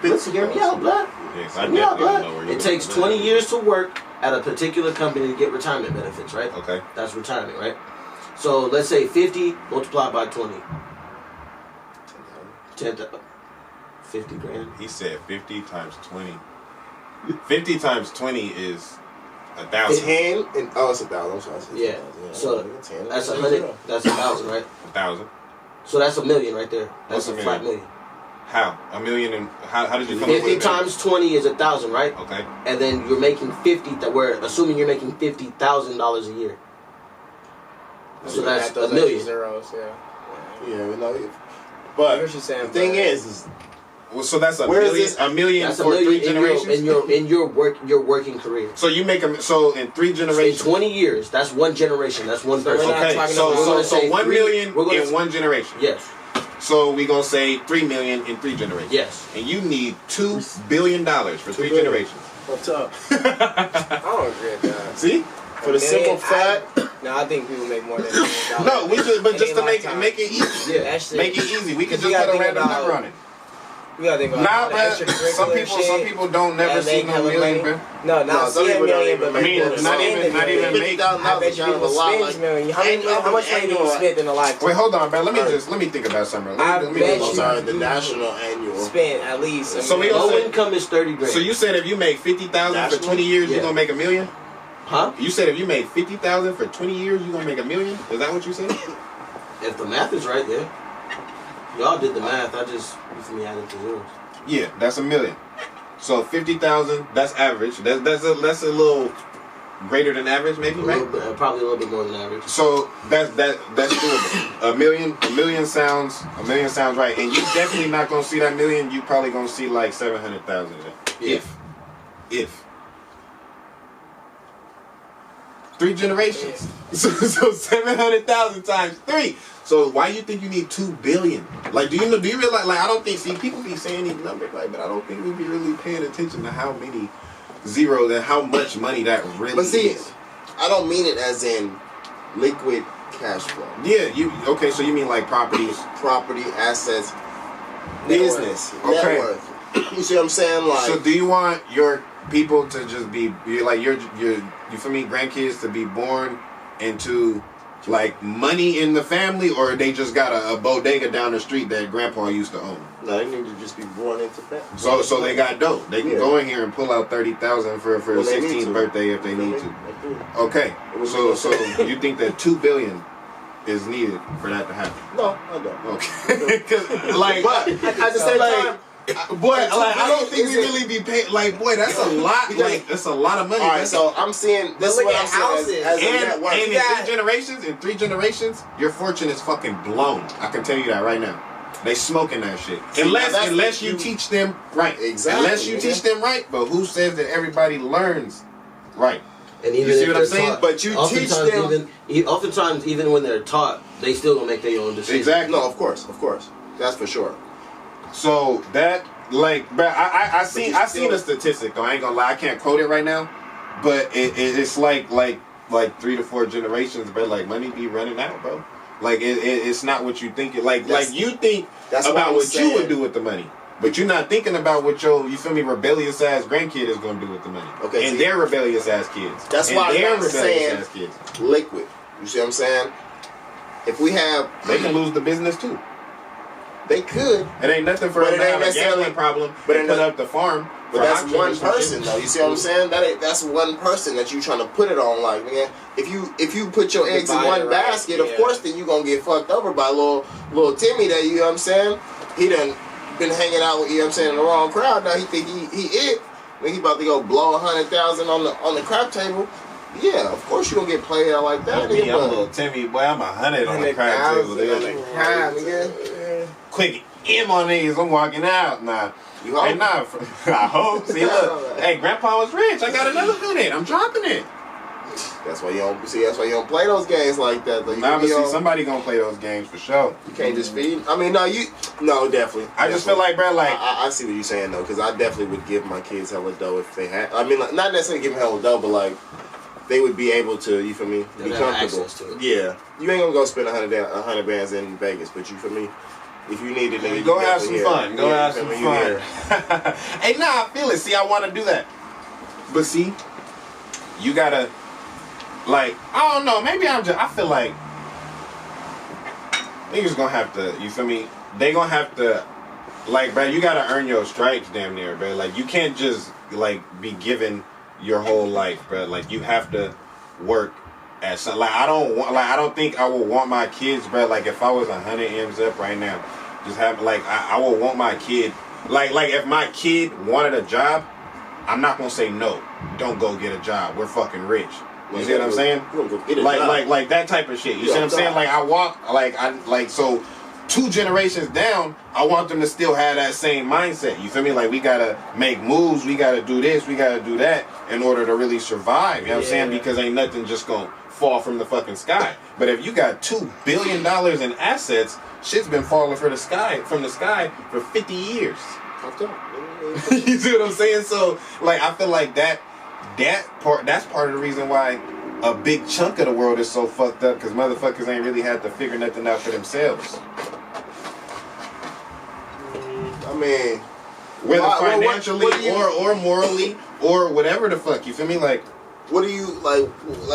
listen, hear me out, blood. Yes, I definitely know where you're It takes 20 years to work at a particular company to get retirement benefits, right? Okay. That's retirement, right? So let's say 50 multiplied by 20. 50 grand. He said 50 times 20. 50 times 20 is 1,000. 10 and it's 1,000. I'm sorry. Yeah. So 10. that's 100. That's 1,000, right? 1,000. So that's $1 million right there. That's What's a $1 flat million? $1 million. How? A million and how did you come up 50 with that? times 20 is 1,000, right? Okay. And then you're making 50. We're assuming you're making $50,000 a year. So that's those $1 million. extra zeros, yeah. Yeah, we know. I But get what you're saying, the thing but- is Well, so that's Where is million. this- A million That's a for million 3 generations. in your working career. So you make them. So in 3 In generations. 20 years, that's one generation. That's one So we're person. not Okay. talking So about- so We're so gonna say 1 three- million we're gonna in say- 1 generation. Yes. So we gonna say 3 million in 3 generations. Yes. And you need $2 billion for 3 billion. generations. what's up? I don't agree with that. See? For the simple fact, No, I think people make more than $1 million. No, we just but In just their to make lifetime. it easy. Yeah. That shit, Make it easy. We can You just gotta put a think random about- number on it. You gotta think about Nah, all the but extracurricular some shit people don't never that see make no hella million, money. bro. No, No, not some see a people don't million, even but make people that. Not spend even- a not million. even make- I bet you people spend a million. How much money do you spend in a lifetime? Wait, hold on, bro. Let me think about something. I Let me bet do you- I'm sorry, the national annual. Spend at least. a So we million. gonna Low say- income is 30 grand. So you said if you make 50,000 for 20 years, Yeah. you're gonna make $1 million? Huh? You said if you made 50,000 for 20 years, you're gonna make $1 million? Is that what you said? If the math is right, yeah. Y'all did the math. I just added to zeros. Yeah, that's $1 million. So 50,000, that's average. That's a little greater than average, maybe, A right? little bit, probably a little bit more than average. So that's doable. $1 million sounds right, and you definitely not gonna see that million. You probably gonna see like 700,000 of that. Yeah. If 3 generations, so 700,000 times 3. So why you think you need 2 billion? Like, do you realize? Like, I don't think. See, people be saying these numbers, like, but I don't think we be really paying attention to how many zeros and how much money that really But see, is. I don't mean it as in liquid cash flow. Yeah, okay. So you mean like properties? Property, assets, Net business, worth. net Okay. worth. You see what I'm saying? Like, So do you want your people to just be like you feel me, grandkids to be born into like money in the family, or they just got a bodega down the street that grandpa used to own? no, they need to just be born into that. So they got dough. They can Yeah. go in here and pull out 30,000 for Well, a they need 16th to. birthday if they need to. They do. Okay. It was So good. you think that 2 billion is needed for that to happen? No, I don't. Okay. 'Cause, like, But at the same like, time, boy, like, I don't think is we it- really be paying. Like, boy, that's a lot. Because- Like, that's a lot of money. all right. man. So I'm seeing this is look what at I'm saying houses. as a net And worth. in Yeah. 3 generations, your fortune is fucking blown. I can tell you that right now. They smoking that shit. See, now that's Unless the- you teach them right. Exactly, Unless you nigga. teach them right. But who says that everybody learns right? And even You see if what I'm they're saying? taught, But you teach oftentimes them- oftentimes even when they're taught, they still gonna make their own decisions. Exactly. No, of course, that's for sure. So that, like, but I seen you I still- seen a statistic though. I ain't gonna lie, I can't quote it right now, but it's like 3 to 4 generations, but like money be running out, bro. Like it's not what you think. Like you think That's what about I'm what saying. you would do with the money, but you're not thinking about what your, you feel me, rebellious ass grandkid is gonna do with the money. Okay, and see- their rebellious ass kids. That's and why I'm their not rebellious saying- ass kids. Liquid. You see what I'm saying? If we have, They can lose the business too. they could, It ain't nothing for But them it to ain't have a necessarily- gambling problem. but They it put not- up the farm. but for that's auction or one some person shit. though. You see what I'm saying? That's one person that you trying to put it on. Like, man, if you put your eggs in Divide one it, right? basket, of Yeah. course, then you gonna get fucked over by little Timmy. That, you know what I'm saying? He done been hanging out with, you know what I'm saying, in the wrong crowd. Now he think he it. Then he about to go blow 100,000 on the crap table. Yeah, of course you gonna get played out like that. Me, nigga, I'm but- little Timmy, boy. I'm 100 on the crack table. 100,000 on the Dude. crap, nigga. Quick M on these. I'm walking out. Nah. You hope? Hey, nah. I hope. See, look. Hey, Grandpa was rich. I got another 100. I'm dropping it. That's why you don't see. That's why you don't play those games like that. Though. Nah, but You see, don't- somebody gonna play those games for sure. You can't just feed. I mean, no, definitely. I just feel like, bro, like, I see what you're saying though, because I definitely would give my kids hella dough if they had. I mean, like, not necessarily give them hella dough, but like they would be able to. You feel me? Be They'd have comfortable. access to it. Yeah, you ain't gonna go spend 100 bands in Vegas, but you feel me? If you need it, then you go have definitely some here. fun. Go Yeah, have you some feel me? You here. fun. Hey, nah, I feel it. See, I want to do that. But see, you gotta, like, I don't know. Maybe I feel like niggas gonna have to, you feel me? They gonna have to, like, bro, you gotta earn your stripes damn near, bro. Like, you can't just, like, be given your whole life, bro. Like, you have to work at some, like, I don't think I would want my kids, bro, like, if I was 100 M's up right now, Just have like I will want my kid like if my kid wanted a job, I'm not gonna say no. Don't go get a job. We're fucking rich. You see what I'm saying? Like that type of shit. You see what I'm saying? Like I walk so 2 generations down, I want them to still have that same mindset. You feel me? Like we gotta make moves, we gotta do this, we gotta do that in order to really survive. You know what I'm saying? Because ain't nothing just gonna fall from the fucking sky. But if you got $2 billion in assets, shit's been falling from the sky for 50 years. You see what I'm saying? So like I feel like that's part of the reason why a big chunk of the world is so fucked up, because motherfuckers ain't really had to figure nothing out for themselves. I mean, whether financially or morally or whatever the fuck, you feel me? Like, what do you like?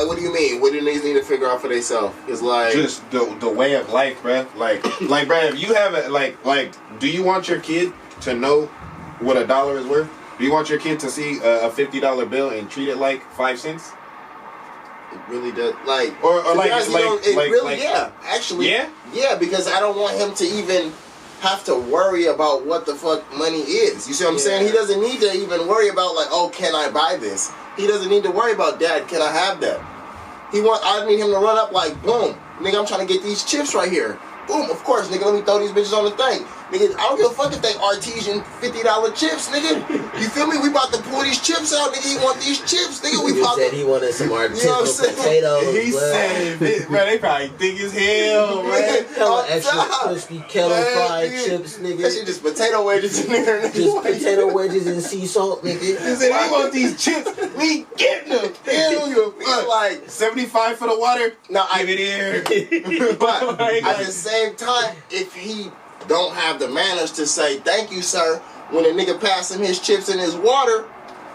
What do you mean? What do niggas need to figure out for themselves? It's like just the way of life, bruh. Like, bruh, if you have it, do you want your kid to know what $1 is worth? Do you want your kid to see a $50 bill and treat it like 5 cents? It really does. Like, actually, yeah, because I don't want him to even have to worry about what the fuck money is. You see what I'm saying? He doesn't need to even worry about like, oh, can I buy this? He doesn't need to worry about, Dad, can I have that? I need him to run up like, boom, nigga, I'm trying to get these chips right here. Boom, of course, nigga, let me throw these bitches on the thing. Nigga, I don't give a fuck if they artesian $50 chips, nigga. You feel me? We about to pull these chips out, nigga. He want these chips, nigga. He said he wanted some artisanal potatoes. He said, bro, they probably thick as hell, man. Hella extra crispy kettle fried chips, nigga. That shit just potato wedges in there, nigga. Just potato wedges and sea salt, nigga. He said, he want these chips. We getting them. Like 75 for the water. No, give it here. But at the same time, if he don't have the manners to say thank you, sir, when a nigga pass him his chips and his water,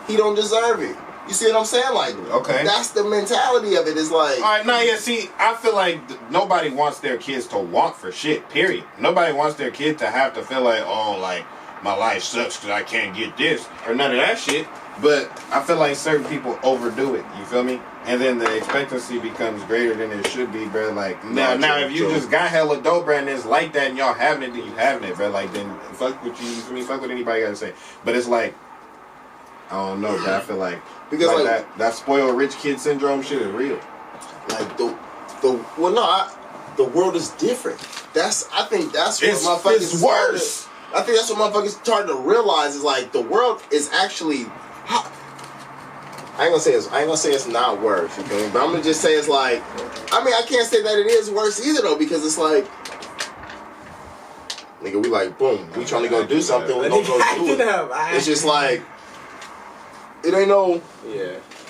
he don't deserve it. You see what I'm saying? Like, okay, that's the mentality of it. It's like, all right, now, see, I feel like nobody wants their kids to want for shit, period. Nobody wants their kid to have to feel like, oh, like, my life sucks because I can't get this, or none of that shit. But I feel like certain people overdo it, you feel me? And then the expectancy becomes greater than it should be, bro. Like, now if you just got hella dope, bro, and it's like that, and y'all having it, then you having it, bro. Like, then fuck with you feel me? Fuck what anybody got to say. But it's like, I don't know, bro. I feel like, because like that spoiled rich kid syndrome shit is real. Like, the world is different. I think that's what motherfuckers... It's worse. I think that's what motherfuckers starting to realize is like, the world is actually... I ain't gonna say it's not worse, you feel me? But I'm gonna just say it's like, I mean, I can't say that it is worse either though, because it's like, nigga, we like, boom, we trying to go do something, we gonna go do it. It's just like, it ain't no,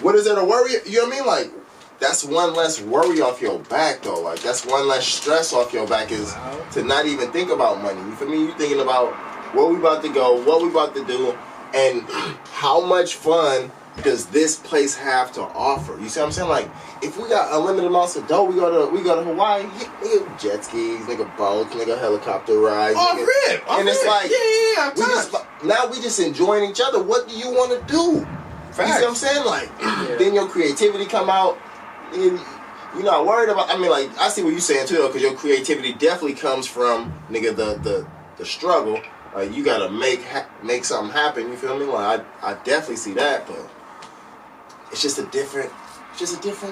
what is there to worry? You know what I mean? Like, that's one less worry off your back though. Like, that's one less stress off your back, is to not even think about money. You feel me? You thinking about where we about to go, what we about to do, and how much fun does this place have to offer? You see what I'm saying? Like, if we got unlimited amounts of dough, we go to Hawaii, nigga, jet skis, nigga, boats, nigga, helicopter rides, and it's like, now we just enjoying each other. What do you want to do? Facts. You see what I'm saying? Like, then your creativity come out. You're not worried about. I mean, like, I see what you're saying too, though, because your creativity definitely comes from, nigga, the struggle. Like, you gotta make something happen. You feel me? Like, I definitely see that, but it's just a different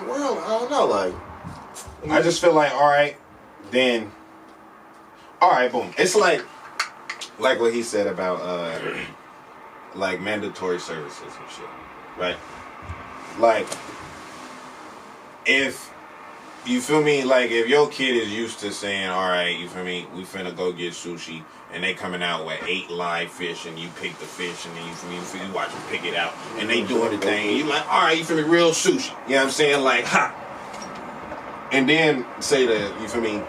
world. I don't know. Like, I just feel like, all right, boom. It's like what he said about like mandatory services and shit, right? Like, if you feel me, like if your kid is used to saying, all right, you feel me, we finna go get sushi, and they coming out with 8 live fish, and you pick the fish, and then you feel me, you watch them pick it out, and they doing the thing, and you like, all right, you feel me, real sushi. You know what I'm saying? Like, ha. And then say you feel me,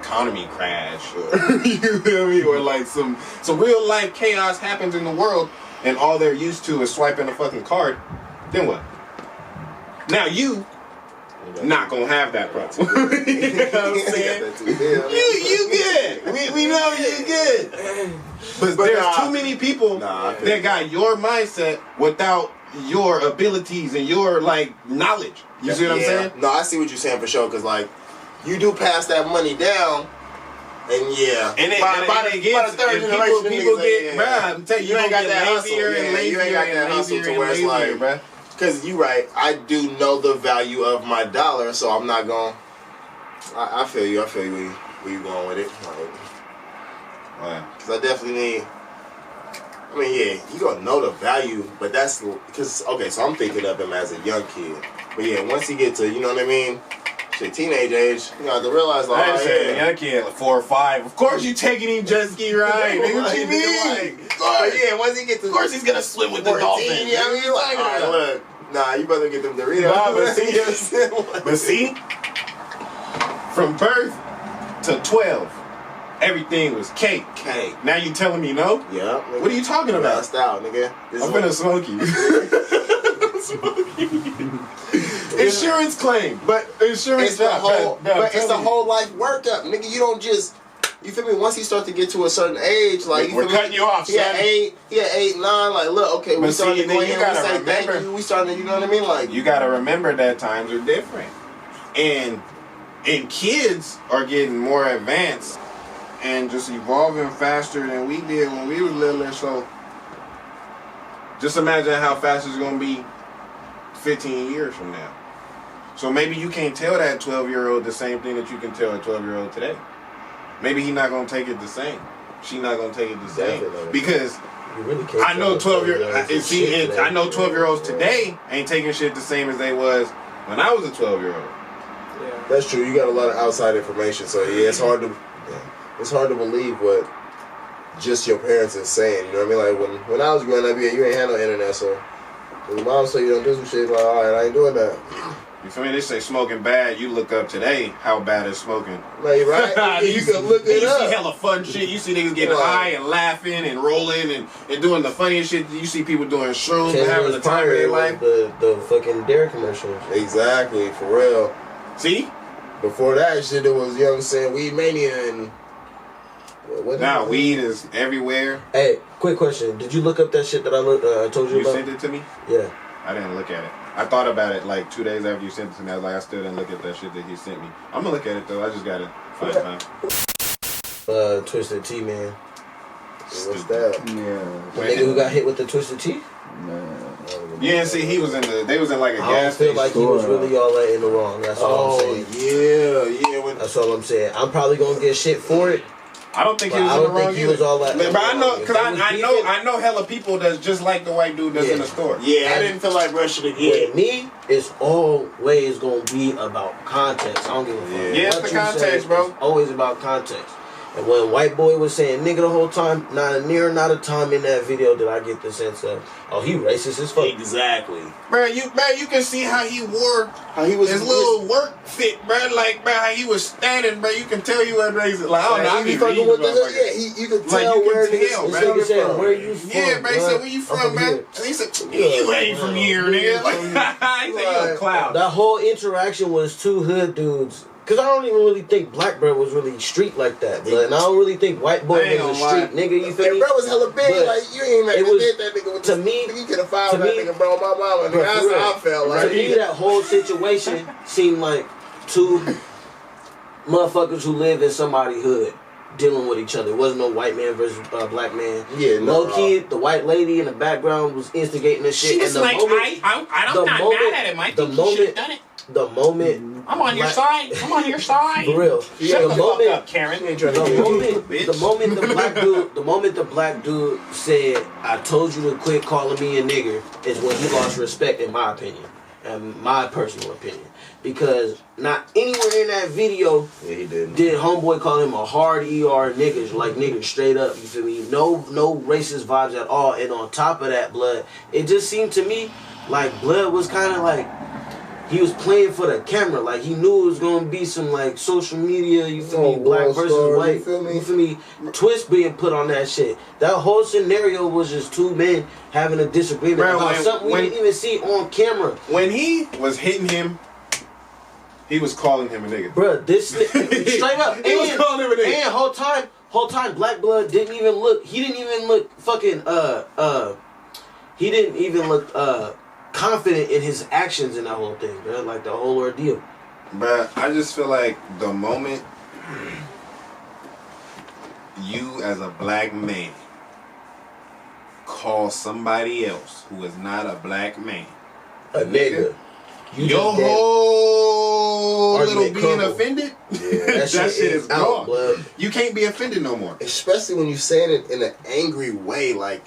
economy crash, or you feel me, or like some real life chaos happens in the world, and all they're used to is swiping a fucking card. Then what? Now you not gonna have that problem. You know what I'm saying? You good. We know you good. But there's too many people that got your mindset without your abilities and your like knowledge. You see what I'm saying? No, I see what you're saying for sure. Cause like, you do pass that money down, And yeah, And it, by and it the gets, third and generation, people niggas get, like, bruh, I'm telling you, you ain't got get that hustle. lazier Yeah, and lazier you ain't got that and hustle lazier to where it's and lazier, like, bruh. because you right, I do know the value of my dollar, so I'm not going. I feel you. I feel you where you going with it. Because I definitely need. I mean, yeah, you gonna know the value, but that's because okay. So I'm thinking of him as a young kid, but yeah, once he get to, you know what I mean, shit, teenage age, you have to realize like, I said, young kid, like 4 or 5. Of course you taking him jet ski ride, nigga. What you mean? But yeah, once he get to, Of course he's gonna swim with the 14, dolphins. yeah, I mean, like, all right, look, nah, you better get them Doritos. Nah, but see, from birth to 12, everything was cake. Cake. Now you telling me no? Yeah. What are you talking about? Last out, nigga. I'm gonna smoke you. Insurance claim, but insurance. It's the whole, but it's the whole life workup, nigga. You don't just, you feel me? Once he start to get to a certain age, like we're cutting you off, he son. had 8, 9. Like, look, okay, we But starting see, to go then in. you We gotta say remember- thank you. We starting to, you know what I mean? Like, You gotta remember that times are different, and kids are getting more advanced and just evolving faster than we did when we was littler. So just imagine how fast it's gonna be 15 years from now. So maybe you can't tell that 12-year-old the same thing that you can tell a 12-year-old today. Maybe he not gonna take it the same. She not gonna take it the same. Definitely. because You really can't I know tell 12-year. I know 12-year-olds today ain't taking shit the same as they was when I was a 12-year-old. that's true. You got a lot of outside information, so yeah, it's hard to believe what just your parents is saying. You know what I mean? Like when I was growing up, yeah, you ain't had no internet, so when your mom say you don't do some shit, like, all right, I ain't doing that. You feel me? They say smoking bad. You look up today how bad is smoking. Like, right? You can look it You see up. hella fun shit. You see niggas getting Right. high and laughing and rolling and doing the funniest shit. You see people doing shrooms 10 and having the years time of prior their was life. the fucking Dare commercials. Exactly, for real. See? Before that shit, it was, you know what I'm saying, Weed Mania and... What Now weed is everywhere. Hey, quick question. Did you look up that shit that I told you You about? sent it to me? Yeah. I didn't look at it. I thought about it like 2 days after you sent it to me. I was like, I still didn't look at that shit that he sent me. I'm gonna look at it though. I just gotta find time. Twisted Tea, man. What's that? The nigga who got hit with the Twisted Tea? Yeah, see, he was in they was in like a I don't gas feel station. like he was really all that in the wrong. That's all I'm saying. yeah. That's all I'm saying. I'm probably gonna get shit for it. I don't think But he was I in the don't wrong think he either. was all that. But I know, If cause it was beefing- I know hella people that's just like the white dude that's in the store. Yeah, I didn't feel like rushing again. With me, it's always gonna be about context. I don't give a fuck. Yeah, it's what the you context, say, bro. It's always about context. And when white boy was saying nigga the whole time, not a time in that video did I get the sense of, oh, he racist as fuck. Exactly. Bro, you can see how he wore How he was his little work fit, bro. Like, bro, how he was standing, bro. You can tell you what racist. Like, I don't know. I he be fucking reading with motherfuckers. you could Like, tell you can where tell, niggas man. was This nigga coming said, from. where you from? Yeah, bro. He said, where you I'm from, man? here. And he said, you ain't from here, nigga. Like, he said, you a clown. That whole interaction was two hood dudes. Cause I don't even really think Black Bro was really street like that, but and I don't really think White Boy I ain't was a gonna street nigga. You feel And me? bro was hella big, But like you ain't it even was- did that nigga with to the, me- you could have filed to that me- nigga, bro, my mama. Nigga, Bro, that's for real. how I felt. To Like, me, that whole situation seemed like two motherfuckers who live in somebody's hood dealing with each other. It wasn't no white man versus black man. Yeah, no, Low key, the white lady in the background was instigating this shit. She was and like, I'm the not moment- mad at him. I the think he should moment- have done it. the moment I'm on your Black- side. I'm on your side. for real, Shut the the fuck moment up, Karen. ain't trying The to moment, bitch. the moment the black dude said, "I told you to quit calling me a nigger," is when he lost respect, in my opinion, and my personal opinion, because not anywhere in that video Yeah, he didn't. did homeboy call him a hard ER niggas, like niggas straight up. You feel me? No racist vibes at all. And on top of that, blood, it just seemed to me like blood was kind of like. He was playing for the camera, like he knew it was gonna be some like social media, you feel me, black world versus star, white, you feel me? twist being put on that shit. That whole scenario was just two men having a disagreement Bro, about when- something we when- didn't even see on camera. When he was hitting him, he was calling him a nigga. Bruh, this straight up. He was calling him a nigga. And whole time Black Blood didn't even look fucking he didn't even look confident in his actions in that whole thing, bro. Like the whole ordeal. But I just feel like the moment you as a black man call somebody else who is not a black man A nigga. your whole little Argument being crumble. offended, That shit is out, gone. blood. You can't be offended no more. Especially when you saying it in an angry way, like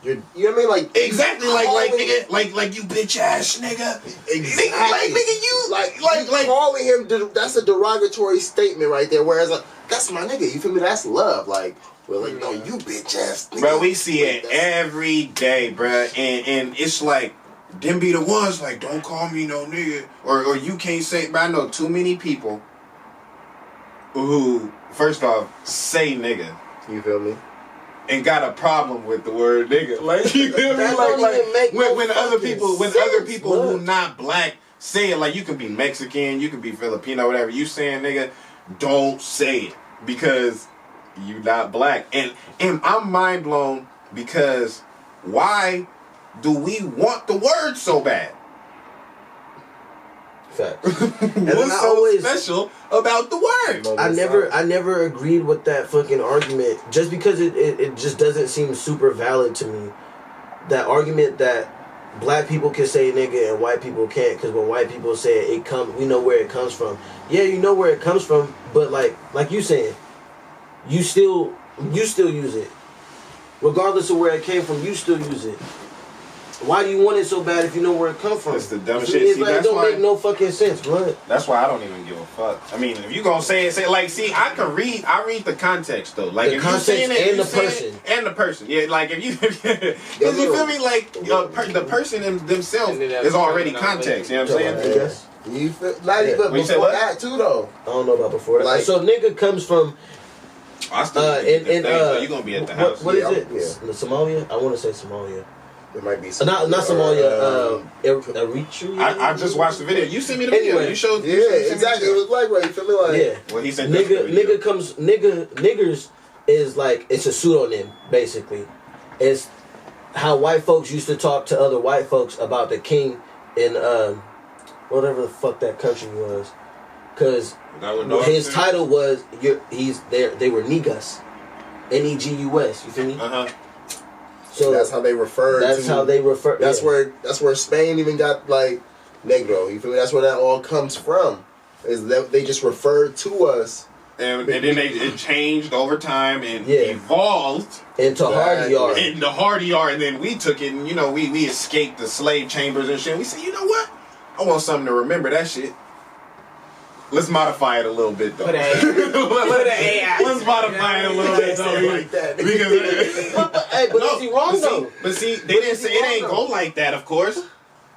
you're, you know what I mean? Like Exactly, like calling- nigga, like you bitch ass nigga. Exactly. Nigga, you like like calling him. That's a derogatory statement right there. Whereas like that's my nigga. You feel me? That's love. Like well, like no, you bitch ass nigga. bro, we see Like, it every day, bro, and it's like them be the ones like don't call me no nigga or you can't say. But I know too many people who first off say nigga You feel me? and got a problem with the word nigga. Like you feel me? That Like, don't even make no when other fucking people sense, who blood. not black say it, like you can be Mexican, you can be Filipino, whatever. You saying nigga, don't say it because you not black. And I'm mind blown because why do we want the word so bad? Facts. What's so special about the word? I never agreed with that fucking argument just because it just doesn't seem super valid to me. That argument that black people can say nigga and white people can't because when white people say it, we know where it comes from. Yeah, you know where it comes from, but like you saying, you still use it. Regardless of where it came from, you still use it. Why do you want it so bad if you know where it comes from? It's the dumbest See, shit. it's See, like, it that's don't why- make no fucking sense, blood. That's why I don't even give a fuck. I mean, if you gonna say it, like, see, I read the context though. Like, The if context you saying it, and you the saying person. it, and the person, yeah. Like, if you, because you feel me, like, the person themselves And then that is already coming out context. You later. know what I'm saying? Yes. You feel not Yeah. even Wait, you said before what? that too though. I don't know about before that. Like- So nigga comes from I still you gonna be at the house. What is Yeah, it? yeah. Somalia? I want to say Somalia. It might be some, Not Somalia. Eritrea. I just watched the video. You sent me the video. Anyway. You showed. Yeah, you sent me the exactly. It video. was black right. You feel me? Like Yeah. Well, he said that's the video. Niggers is like, it's a pseudonym, basically. It's how white folks used to talk to other white folks about the king in whatever the fuck that country was. Because That what Dog his said? title was, they were Negus. Negus, you feel me? Uh-huh. So that's how they refer. that's to, how they refer. That's yeah. where Spain even got like Negro. You feel me? That's where that all comes from. Is that they just referred to us And then it changed over time and Yeah. evolved into Hardy Yard. in the Hardy Yard, and then we took it and, you know, we escaped the slave chambers and shit. We said, you know what? I want something to remember that shit. Let's modify it a little bit, though. Put an A. Let's modify it a little bit, though. like that. Because, Hey, but is he wrong though? but see, they didn't say it ain't go like that, of course.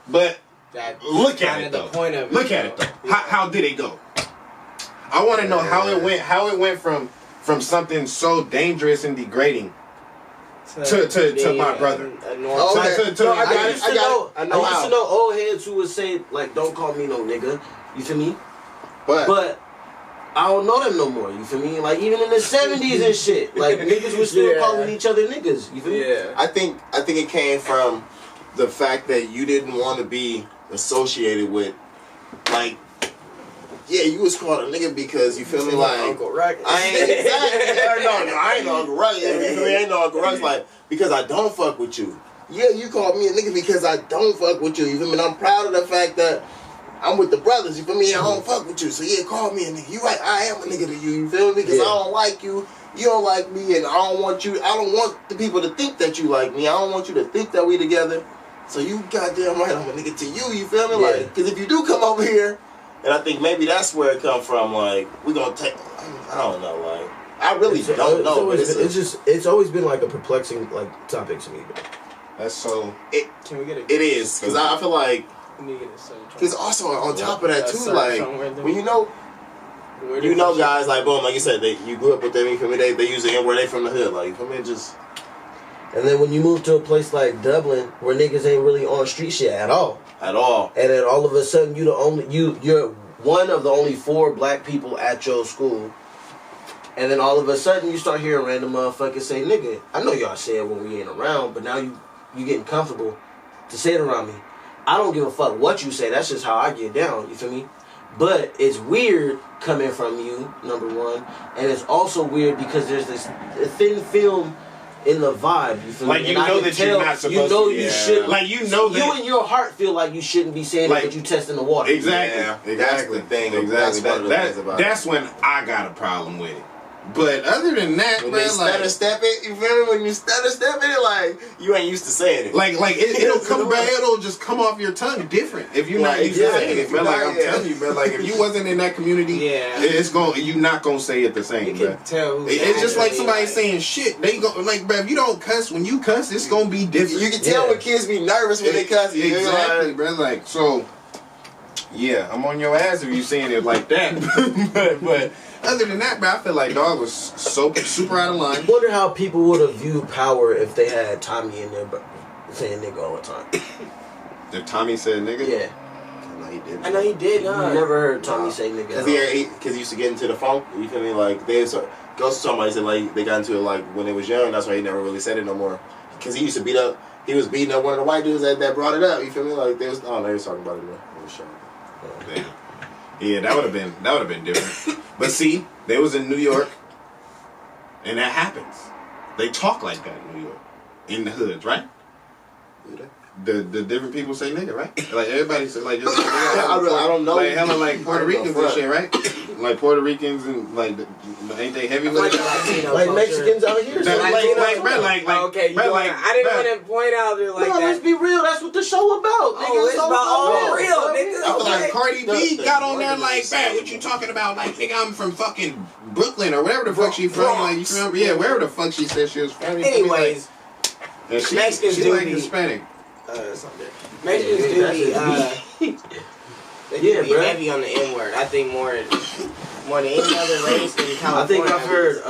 But That's look at kinda it, the though. point of it, Look at it, though. How did it go? I want to know how it went from something so dangerous and degrading to my brother. A normal. Okay. To- No, I got I it. used to know. I know I used how. to know old heads who would say like, "Don't call me no nigga." You feel me? But I don't know them no more. You feel me? Like even in the '70s and shit, like niggas was still Yeah. calling each other niggas. You feel me? Yeah. I think it came from the fact that you didn't want to be associated with, like, yeah, you was called a nigga because you feel me, like Uncle Ruckus. I ain't exactly. No, I ain't no Uncle Ruckus. You feel me? I ain't no Uncle Ruckus. Like because I don't fuck with you. Yeah, you called me a nigga because I don't fuck with you. You feel me? And I'm proud of the fact that I'm with the brothers. You feel me? I don't fuck with you. So yeah, call me a nigga. You right? I am a nigga to you. You feel me? Because I don't like you. You don't like me, and I don't want you. I don't want the people to think that you like me. I don't want you to think that we together. So you goddamn right, I'm a nigga to you. You feel me? Yeah. Like, because if you do come over here, and I think maybe that's where it come from. Like, we gonna take. I don't know. Like, I really don't know. But It's always been like a perplexing like topic to me. That's so. Can we get a? it is because I feel like We need to get a search. because also on top of that too, Search like somewhere, then when you know guys like boom, like you said, you grew up with them. You feel me? They use the N word. They from the hood. Like you feel me? Just And then when you move to a place like Dublin, where niggas ain't really on street shit at all, at all. and then all of a sudden you're one of the only 4 black people at your school, and then all of a sudden you start hearing random motherfuckers say nigga. I know y'all say it when we ain't around, but now you getting comfortable to say it around me. I don't give a fuck what you say. That's just how I get down. You feel me? But it's weird coming from you, number one, and it's also weird because there's this thin film in the vibe. You feel Like me? you And I know can that you're tell, not supposed you know to. you should. Like you know You that. in your heart feel like you shouldn't be saying Like- it, but you testing the water. Exactly. Yeah, Exactly. that's the thing. Exactly. That's one of the things about it. That's when I got a problem with it. But other than that, When man, they stutter step it, you feel me? When you stutter step it, like you ain't used to saying it. like it'll come back. It'll just come off your tongue different if you're not used to exactly. saying it. If you're But like not, I'm yeah. telling you, man, like if you wasn't in that community, Yeah. you're not gonna say it the same. You Bruh. can tell who's It's just like actually, somebody saying shit. They go like, bro, if you don't cuss when you cuss, it's gonna be different. You can tell when kids be nervous when they cuss. You know, Exactly, like, bro. Like so. Yeah, I'm on your ass if you saying it like that. but other than that, bro, I feel like dog was so super out of I line. wonder how people would have viewed Power if they had Tommy in there, but saying nigga all the time. If Tommy said nigga, Yeah, no, he didn't. I know he did, you huh? never heard Tommy say nigga. Cause at all. he used to get into the funk. You feel me? Like they goes to somebody said like they got into it like when they was young. That's why he never really said it no more. Cause he used to beat up. He was beating up one of the white dudes that brought it up. You feel me? Like they was. Oh, they was talking about it in the show. damn. Yeah, that would have been different. But see, they was in New York, and that happens. They talk like that in New York, in the hoods, right? The different people say nigga, right? Like everybody say like just I don't know. like hella like Puerto I don't Ricans know, and shit, right? Like Puerto Ricans and like ain't they heavy with Like it? Latino Like culture. Mexicans out here. That, so Okay, you bro, going, I didn't bro. want to point out there like no, let's that. be real. That's what the show about. Oh, it's about all real, nigga. I feel like Okay. Cardi B got on there like, man, what you talking about? Like, nigga, I'm from fucking Brooklyn or wherever the fuck she from. Like, you feel me? Yeah, wherever the fuck she said she was from. You feel me? Anyways, Like, and she Mexicans she do like be- Hispanic. something. Mexicans do be, they do Yeah, be bro. heavy on the N word. I think more than any other race in California. I think I've heard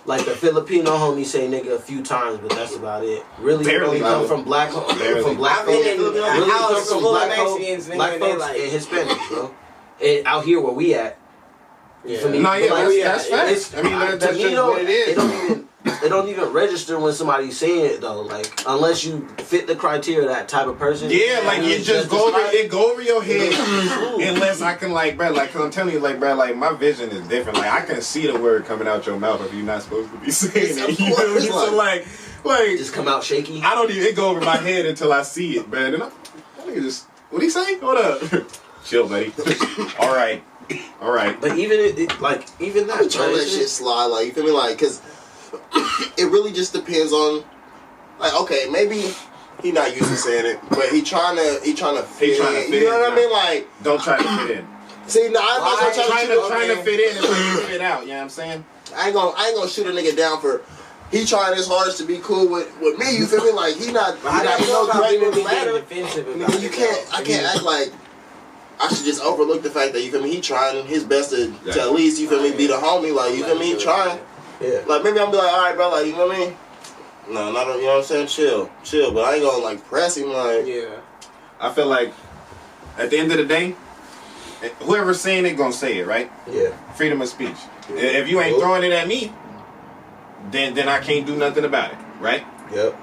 like the Filipino homie say nigga a few times, but that's about it. Really, Barely, only come bro. from black Barely. from black I've been folks. in a Really house come from full of black folks, Mexicans, nigga, black and they folks like- and Hispanics, bro. And out here where we at. You feel me? No, yeah, But that's facts. I mean, that's to me, just though, what it is. It don't even register when somebody's saying it though. Like unless you fit the criteria of that type of person. Yeah, like you just go over describe- it, go over your head. Unless I can like, bro, like, cause I'm telling you, like, bro, like my vision is different. Like I can see the word coming out your mouth if you're not supposed to be saying it. You know what I mean? So like, just come out shaky. I don't even. It go over my head until I see it, man. And I think just what he say? Hold up, chill, buddy. All right. But even like even that, I be trying to let shit slide, like you feel me, like, cause it really just depends on, like, okay, maybe he not used to saying it, but he trying to fit in. You know what I mean? Like, Don't try to fit in. see, no, I'm not Trying trying to fit in until you fit out. You know what I'm saying? I ain't gonna shoot a nigga down for. He trying his hardest to be cool with me. You feel me? Like he not no great matter. defensive about Nigga, you can't. I can't act like I should just overlook the fact that you feel me. He trying his best to at least you feel me be the homie. Like you feel me, he trying. Yeah. Like maybe I'm be like, all right, bro. Like you know what I mean? No, not you know what I'm saying. Chill. But I ain't gonna like press him. Like Yeah. I feel like at the end of the day, whoever's saying it gonna say it, right? Yeah. Freedom of speech. If you ain't throwing it at me, then I can't do nothing about it, right? Yep.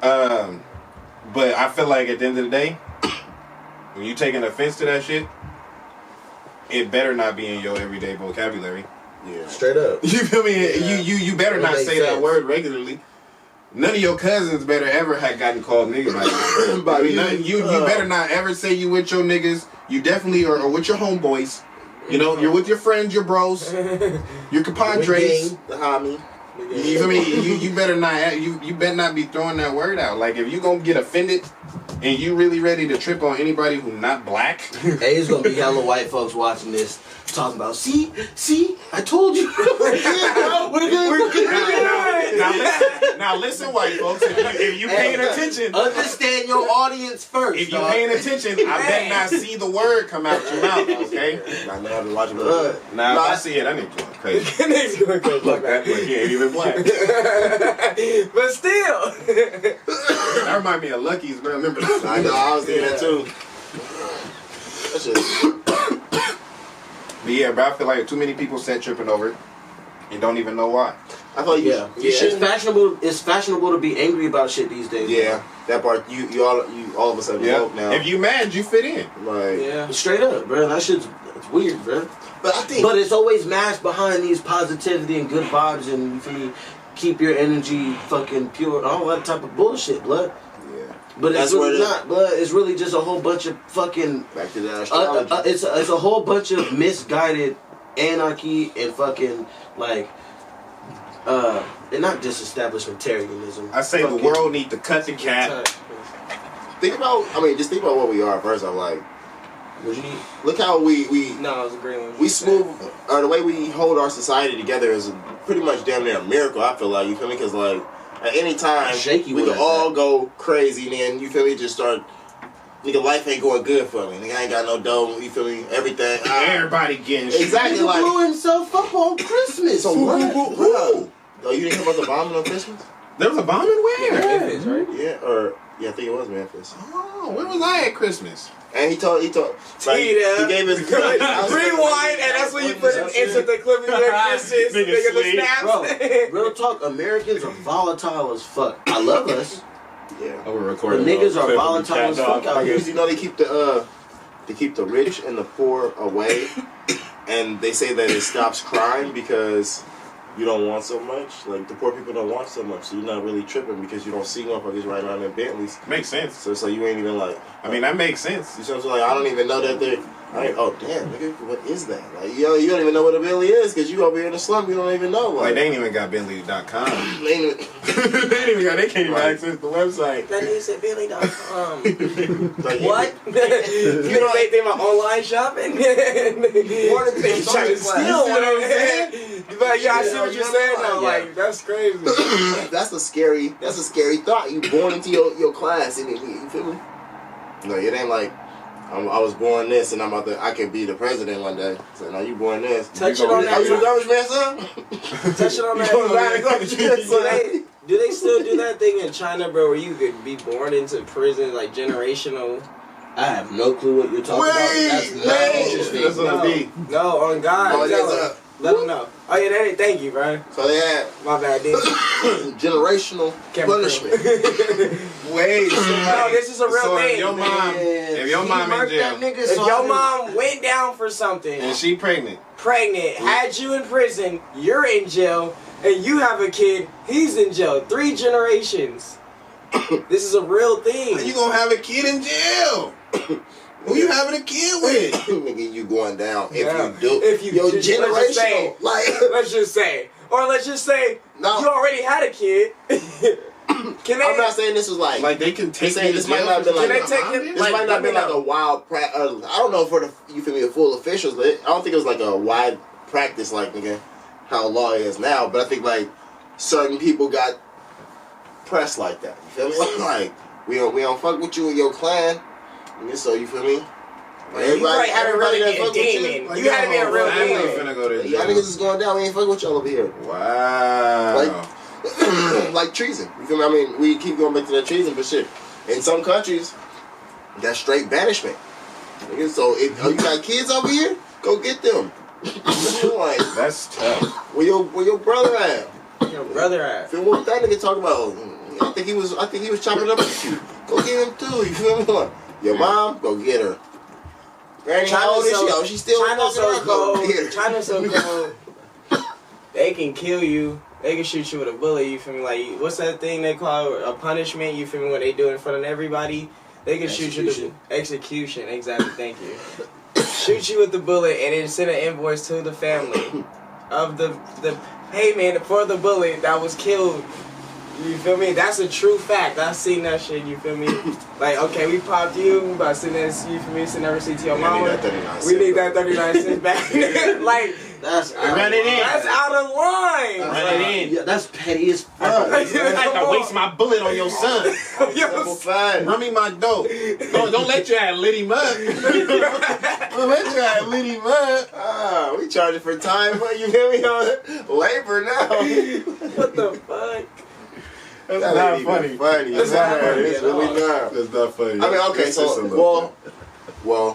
But I feel like at the end of the day, when you taking offense to that shit, it better not be in your everyday vocabulary. yeah. Straight up. You feel me? Yeah. You better It not makes say that sense. word regularly. None of your cousins better ever have gotten called nigga by you. By I mean, you. you better not ever say you with your niggas. You definitely are or with your homeboys. You know, you're with your friends, your bros, your compadres. The homie. You feel me? You better not you better not be throwing that word out. Like if you gonna get offended and you really ready to trip on anybody who not black. Hey, it's gonna be hella white folks watching this talking about, see, I told you. Now listen, white folks. If you paying attention, Understand your audience first. if you dog. paying attention, I bet not see the word come out your mouth. Okay. I know how to watch him. Now if I see it, I need to go crazy. Niggas gonna go Look, that boy he ain't even black. But still. That remind me of Lucky's, bro. Remember? I know. I was thinking that too. That's just. But yeah, bro, I feel like too many people set tripping over it. and don't even know why. I thought you It's shouldn't. fashionable. It's fashionable to be angry about shit these days. Yeah, that part you all of a sudden woke now. If you mad, you fit in. Like, Man. Straight up, bro. That shit's it's weird, bro. but I think But it's always masked behind these positivity and good vibes, and you feel me? Keep your energy fucking pure. All that type of bullshit, blood. yeah. But That's it's really where not, blood. It's really just a whole bunch of fucking. Back to the astrology. It's a whole bunch of misguided anarchy and fucking like. And not just establishmentarianism. I say the world need to cut the cat. Just think about what we are first. I'm like, What you need? look how we No, I was agreeing with you. we smooth, or the way we hold our society together is pretty much damn near a miracle. I feel like, you feel me? Because like at any time Shaky we with could that. all go crazy, and then you feel me, just start. Nigga, life ain't going good for me. Nigga, I ain't got no dough. You feel me? Everything. Everybody getting shit. Exactly Nigga like. blew himself up on Christmas. So what? Bro. Oh, you didn't hear about the bombing on Christmas? There was a bombing where? Memphis, right? Yeah, I think it was Memphis. Oh, where was I at Christmas? And he told, like, Tita. he gave his Rewind, and that's when you put it into the clip of your Christmas. Nigga Nigga, the sleep. snaps. Bro, real talk. Americans are volatile as fuck. I love us. Yeah. Oh, we're recording. The niggas a are clip of volatile the as cat fuck dog. out here. You know they keep the rich and the poor away, and they say that it stops crime because you don't want so much. Like the poor people don't want so much, so you're not really tripping because you don't see motherfuckers riding around in Bentleys. Makes sense. So it's like you ain't even like. I mean, that makes sense. You see what I'm saying? Like I don't even know that they're. Oh damn, nigga, what is that? Like you don't even know what a Bentley is because you over here in the slum, you don't even know. Like, they ain't even got Bentley.com. they ain't even, they can't even access the website. That nigga said Billy.com. like, What? You know they think about online shopping? They trying to steal what I'm saying. But yeah, I see what you're saying now. Like that's crazy. That's a scary thought. You born into your class and you feel me? No, it ain't like I was born this and I could be the president one day. So now you born this. Touch it on that. Are you the garbage man, son? Touch it on that. Do they still do that thing in China, bro, where you could be born into prison, like generational? I have no clue what you're talking about. That's not interesting. That's what it be. No, on God. Oh, Tell there's them. Let them know. Oh yeah, that ain't. Thank you, bro. So they had My bad, dude. generational punishment. Wait, No, this is a real thing. If your mom, if your mom in jail If your mom went down for something, and she pregnant, had you in prison, you're in jail, and you have a kid, he's in jail. 3 generations. This is a real thing. you gonna have a kid in jail? Who you having a kid with? Nigga, you going down Yeah. if you do. If you yo, just- let's just say- generational. Like Let's just say, No. you already had a kid. Can they? I'm not saying this was Like they can take saying me to this might jail not have been for like Can they take him- this like, might not have been let like me a wild I don't know for the full officials. But I don't think it was like a wide practice like nigga how law is now. But I think like certain people got pressed like that. You feel me? Like we don't fuck with you and your clan. And so you feel me? Like, You probably had to really that be a fuck with demon. Like, You had to be a your real family demon. finna go to Y'all jail. niggas is going down. We ain't fuck with y'all over here. Wow. Like treason. You feel me? I mean, we keep going back to that treason, but shit. In some countries, that's straight banishment. Nigga, so if you got kids over here, go get them. Like, That's tough. where your brother at? Your brother at. Feel what that nigga talking about? I think he was chopping up with you. Go get him too. You feel me? Like, your mom, go get her. Granny, how old is she? Oh, she still China's fucking so up. Go cold. get her. China's so cold. They can kill you. They can shoot you with a bullet. You feel me? Like what's that thing they call a punishment? You feel me? When they do it in front of everybody, they can shoot you with execution. Exactly. Thank you. Shoot you with the bullet and then send an invoice to the family of the payment for the bullet that was killed. You feel me? That's a true fact. I've seen that shit. You feel me? Like, okay, we popped you. We about to send that. You feel me? Send that receipt to your We mama. need that 39 We need cents, that 39 cents back. Like, That's Run it in. that's out of line. Run it in. Yeah, that's petty as fuck. I have to waste my bullet on your son. Simple fact. Run me my dope. Don't let you have Liddy Mud. Don't let you have Liddy Mud. Ah, we charging for time, but you feel me on labor now. What the fuck? That's That not ain't even funny. funny. That's not funny It's at really all. not. That's not funny. I mean, okay, It's just a so little well,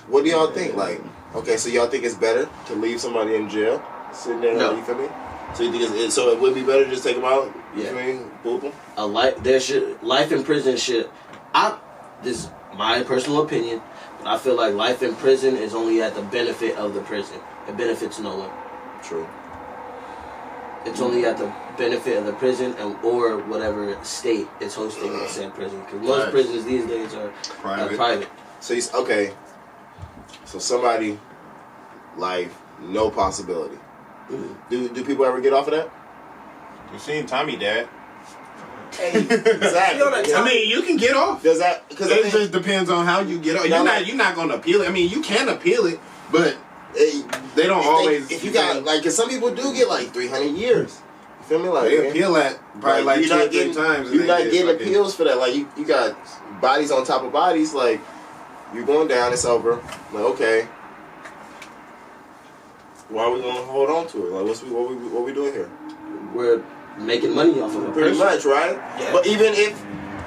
what do y'all think? Like, okay, so y'all think it's better to leave somebody in jail sitting there. No. You feel me? So you think so it would be better to just take them out? You Yeah. feel me? Boop them. Life in prison should. This is my personal opinion, but I feel like life in prison is only at the benefit of the prison. It benefits no one. True. It's only at the benefit of the prison or whatever state is hosting said prison. Because most Right. prisons these days are private. So okay. So somebody life, no possibility. Mm-hmm. Do people ever get off of that? You seen Tommy, Dad? Exactly. I mean, you can get off. Does that? Because It just depends on how you get off. You're not gonna appeal it. I mean, you can appeal it, but they don't always. If you got like, cause some people do get like 300 years. You feel me? Like they appeal that probably like 2 or 3 times. and You're they not get getting fucking- appeals for that. Like you got bodies on top of bodies. Like you're going down. It's over. Like okay. Why are we gonna hold on to it? Like what we doing here? We're making money off of it. Pretty much, right? Yeah. But even if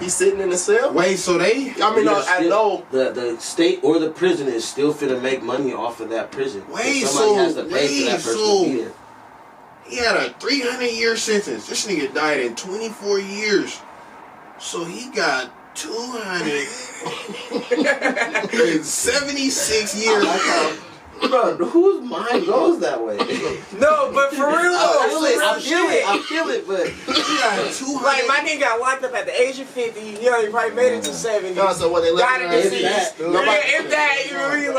he's sitting in the cell, Wait, so they? I mean, I know. The state or the prison is still finna make money off of that prison. Wait, Somebody has to pay for that person to be so there. he had a 300-year sentence. This nigga died in 24 years, so he got 276 years. Bro, whose mind goes that way? No, but for real though, I feel it, but He got 200. like my nigga got locked up at the age of 50. You know, he probably made it to 70. No, so what they Got looking it at to is see. If that, you know what I mean?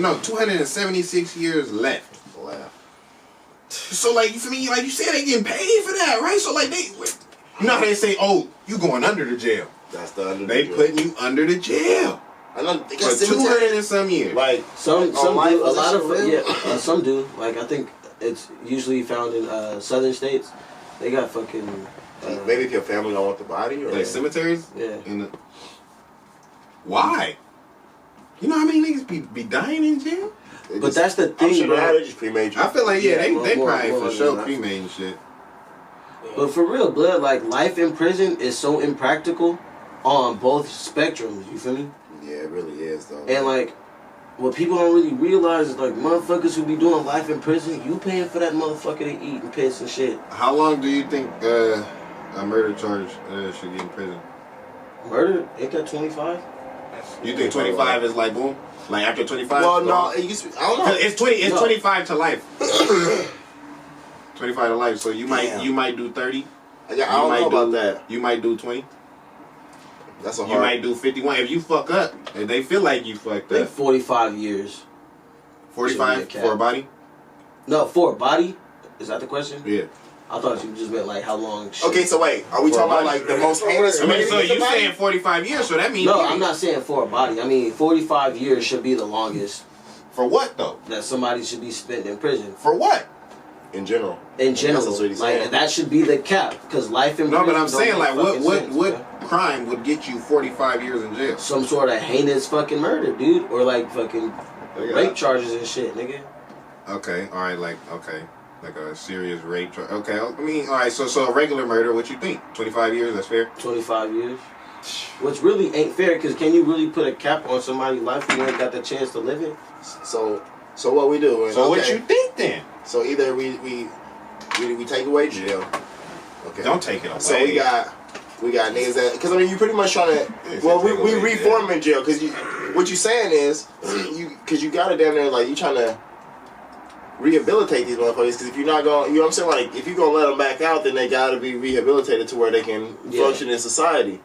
Like, 276 years left. So like, you feel me? Like you said, they getting paid for that, right? So like you know how they say, oh, you going under the jail. That's the under. They putting you under the jail I know. They got for 200 and some years. Like some on life, do. A is that lot of shit real? some do. Like I think it's usually found in southern states. They got fucking. Maybe if your family don't want the body, or Like cemeteries. Yeah. Why? You know how many niggas be dying in jail? But that's the I'm thing, sure bro. they just cremate you. I feel like they more probably for than sure that. cremating shit. But for real, blood, like life in prison is so impractical on both spectrums. You feel me? Yeah, it really is though. And like, what people don't really realize is like motherfuckers who be doing life in prison, you paying for that motherfucker to eat and piss and shit. How long do you think a murder charge should get in prison? Murder? Ain't that 25? You think 25 is like boom? Like after 25? well, no, it used to be, I don't know. It's 20. It's No. 25 to life. 25 to life. So you Damn. might do 30. I don't know about that. You might do 20. That's a You hard. might do 51. If you fuck up, if they feel like you fucked I think up, 45 years. 45 should be a for a cap. body. No, for a body? Is that the question? Yeah. I thought you just meant like how long. Shit. Okay, so wait, are we For talking a about body. like the most heinous? I mean, murder so in the you body? saying 45 years? So that means No, I'm not saying for a body. I mean, 45 years should be the longest for what though? that somebody should be spent in prison. For what? In general. In general, That's what he's like saying. that should be the cap. Because life in No, prison. but I'm don't saying make like fucking sense, what bro. crime would get you 45 years in jail? Some sort of heinous fucking murder, dude, or like fucking rape charges and shit, nigga. Okay, all right, like a serious rape charge. Okay, I mean, all right, so a regular murder, what you think? 25 years, that's fair? 25 years. Which really ain't fair, because can you really put a cap on somebody's life who ain't got the chance to live it? So what we do? And, So what okay, you think then? So either we take away jail. Okay. Don't take it away. So we got niggas that, because I mean you pretty much trying to, They well said take we away reform jail. in jail because what you saying is because you got it down there like you trying to rehabilitate these motherfuckers because if you're not going, you know what I'm saying, like if you're gonna let them back out then they got to be rehabilitated to where they can function in society.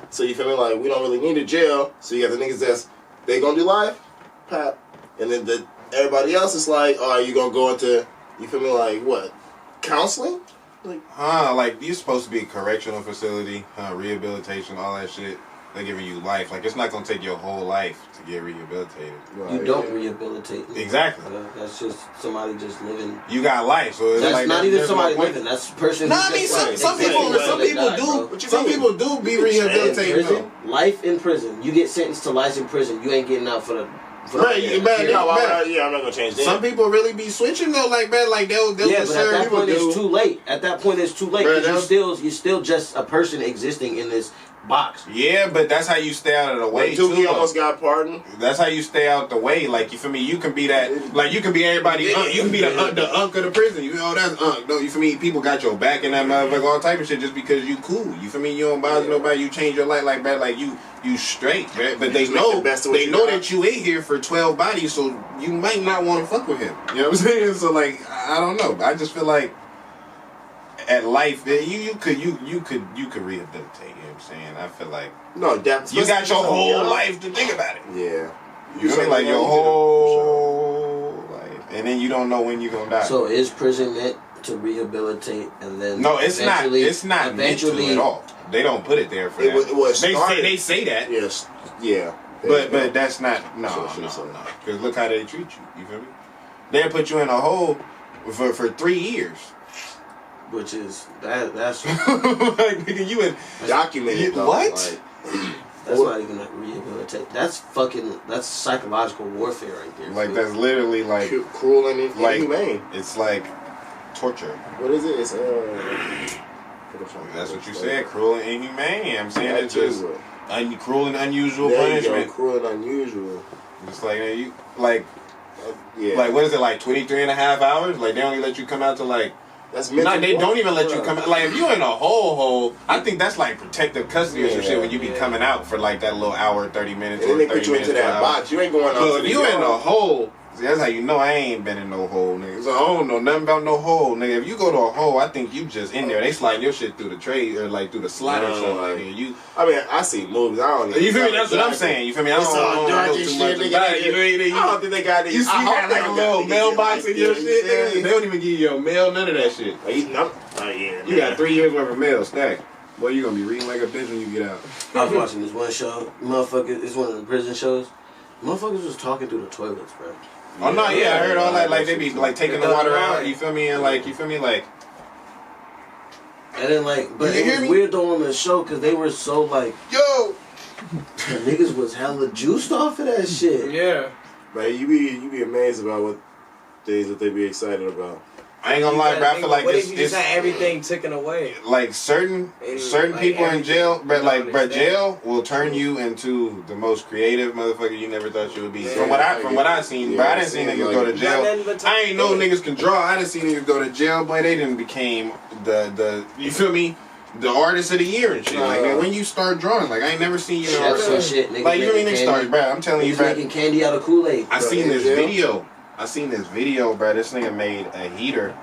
So you feel me, like we don't really need a jail, so you got the niggas they gonna do life, pap, and then everybody else is like, oh, you gonna go into, you feel me, like what, counseling? Like you're supposed to be a correctional facility, rehabilitation, all that shit. They're giving you life. Like it's not gonna take your whole life to get rehabilitated. You don't rehabilitate. Exactly. That's just somebody just living. You got life, so it's That's like not even there's no somebody point. living. That's a person. No, who's I mean just some like, people exactly some where people they do died, bro. some people do be rehabilitated In though. prison, life in prison. You get sentenced to life in prison. You ain't getting out for the. Right, the- man, No, man. I'm not gonna change that. Some people really be switching though, like man, like they'll Yeah, but at serve that people point do. it's too late. At that point it's too late Bruh, because you're still just a person existing in this box. Yeah, but that's how you stay out of the way Like too. Dookie though. almost got pardoned. That's how you stay out the way. Like, you feel me? You can be that. Like, you can be everybody. You can be the unk of the prison. You know, that's unk. No, you feel me? People got your back in that motherfucker, all type of shit, just because you cool. You feel me? You don't bother nobody. You change your life like that. Like, you straight, man. But they know that you ain't here for 12 bodies, so you might not want to fuck with him. You know what I'm saying? So, like, I don't know. I just feel like at life, you could rehabilitate. You know what I'm saying? I feel like No, that's you got your whole life to think about it. Yeah. You feel me? Like your whole life, and then you don't know when you're gonna die. So is prison meant to rehabilitate and then? No, it's not. It's not meant to at all. They don't put it there for that. They say that. Yes. Yeah. But that's not. No. Because look how they treat you. You feel me? They put you in a hole for 3 years. Which is that's like, nigga, you in documented. What? Like, that's not even a rehabilitate. That's psychological warfare right there. Like, that's literally like cruel and inhumane. It's like torture. What is it? It's That's what you said. Cruel and inhumane. I'm saying it's just cruel and unusual punishment. Cruel and unusual. Just like you like. Yeah. Like, what is it, like 23 and a half hours? Like, they only let you come out to like. That's they don't even let you come out. Like, if you're in a hole, I think that's like protective custody or some shit when you be coming out for like that little hour, 30 minutes. And then they put you into that box. You ain't going out. But if you in a hole, see, that's how you know I ain't been in no hole, nigga. So I don't know nothing about no hole, nigga. If you go to a hole, I think you just in there. They slide your shit through the tray or like through the slide or something like that. I mean, I see movies. I don't. You feel me? That's what I'm saying. You feel me? I don't know too much about it. I don't think they got it. You see that like a little mailbox in your shit, nigga? They don't even give you your mail, none of that shit. Oh yeah. You got 3 years worth of mail stacked. Boy, you gonna be reading like a bitch when you get out. I was watching this one show. Motherfucker, it's one of the prison shows. Motherfuckers was talking through the toilets, bro. Oh no, yeah, I heard all that. Like, they be like taking the water out. You feel me? And like, you feel me? Like. And then like, but it was weird though on the show because they were so like, yo, the niggas was hella juiced off of that shit. Yeah. Man, you be amazed about what things that they be excited about. I ain't gonna lie, bro. I feel like what this. if you just had everything taken away? Like certain like people in jail, but like, understand. jail will turn you into the most creative motherfucker you never thought you would be. Yeah, From what I seen, but I didn't see niggas go to jail. I ain't know niggas can draw. I didn't see niggas go to jail, but they didn't became the you feel me? The artist of the year and shit. Like, man, when you start drawing, like, I ain't never seen you know. Chefs and shit, niggas Like, you mean niggas start, bro? I'm telling you, niggas bro. making candy out of Kool-Aid. I seen this video, bro. This nigga made a heater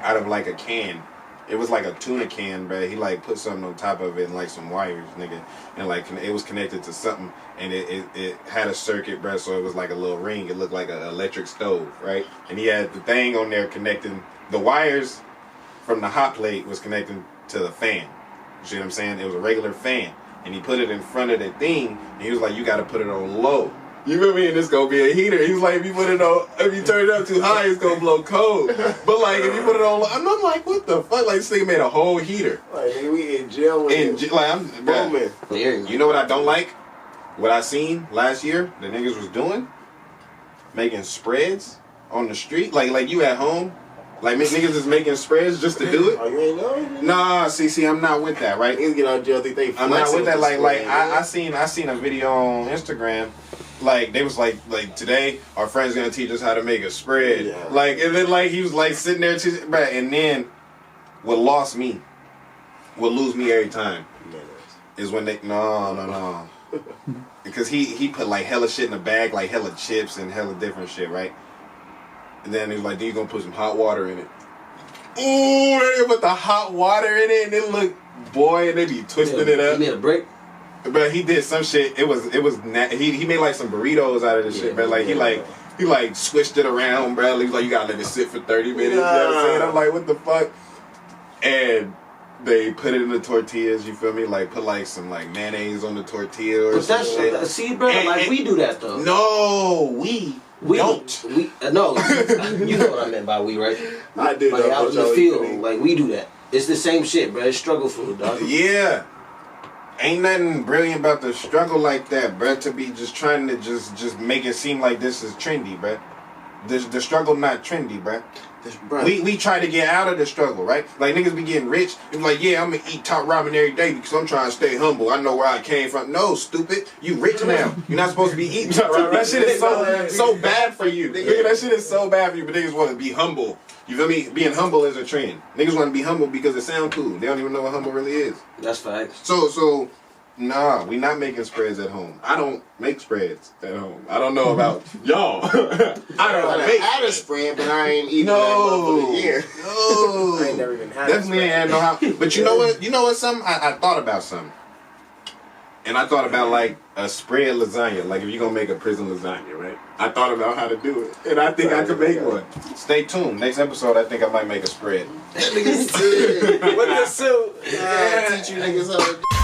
out of like a can. It was like a tuna can, bro. He like put something on top of it and like some wires, nigga. And like it was connected to something, and it had a circuit, bro. So it was like a little ring. It looked like an electric stove, right? And he had the thing on there connecting the wires from the hot plate was connecting to the fan. You see what I'm saying? It was a regular fan, and he put it in front of the thing, and he was like, "You got to put it on low." You feel me? And this gonna be a heater. He was like, if you put it on, if you turn it up too high, it's gonna blow cold. But like, if you put it on, I'm like, what the fuck? Like, this nigga made a whole heater. Like, we in jail with him. Like, I'm, bruh, you know what I don't like? What I seen last year, the niggas was doing, making spreads on the street. Like you at home, like niggas is making spreads just to do it. Oh, you ain't know? Nah, see, I'm not with that, right? Niggas get out of jail, think they I'm not with that. Like, I spread, seen a video on Instagram. Like, they was like today our friend's gonna teach us how to make a spread. Yeah. Like, and then like he was like sitting there, and then what lose me every time is when they no. Because he put like hella shit in the bag, like hella chips and hella different shit, right? And then he was like, then you gonna put some hot water in it. Ooh, they put the hot water in it, and it look, boy, and they be twisting it up. You made a brick? But he did some shit. He made like some burritos out of this shit, but like he switched it around, bro. He was like, you gotta let it sit for 30 minutes. You know what I'm saying? I'm like, what the fuck? And they put it in the tortillas. You feel me? Like put like some like mayonnaise on the tortilla or some shit. See, bro, like we do that though. No, we don't. No, you know what I meant by we, right? I do. Like out in the field, like we do that. It's the same shit, bro. It's struggle food, dog. Yeah. Ain't nothing brilliant about the struggle like that, bruh, to be just trying to just make it seem like this is trendy, bruh. the struggle not trendy, bruh. Bro, We try to get out of the struggle, right? Like niggas be getting rich and be like, yeah, I'm gonna eat top ramen every day because I'm trying to stay humble. I know where I came from. No, stupid. You rich now. You're not supposed to be eating top ramen. That shit is so bad for you. Nigga, that shit is so bad for you, but niggas want to be humble. You feel me? Being humble is a trend. Niggas want to be humble because it sound cool. They don't even know what humble really is. That's facts. So nah, we not making spreads at home. I don't make spreads at home. I don't know about y'all. I don't make had a spread, but I ain't eating that no, for the year. no. I ain't never even had Definitely ain't had no how. But you know what? You know what? Something I thought about something, and I thought about like a spread lasagna. Like if you're gonna make a prison lasagna, right? I thought about how to do it, and I think I could make one. Stay tuned. Next episode, I think I might make a spread. That nigga's good. With the suit. Teach you niggas how to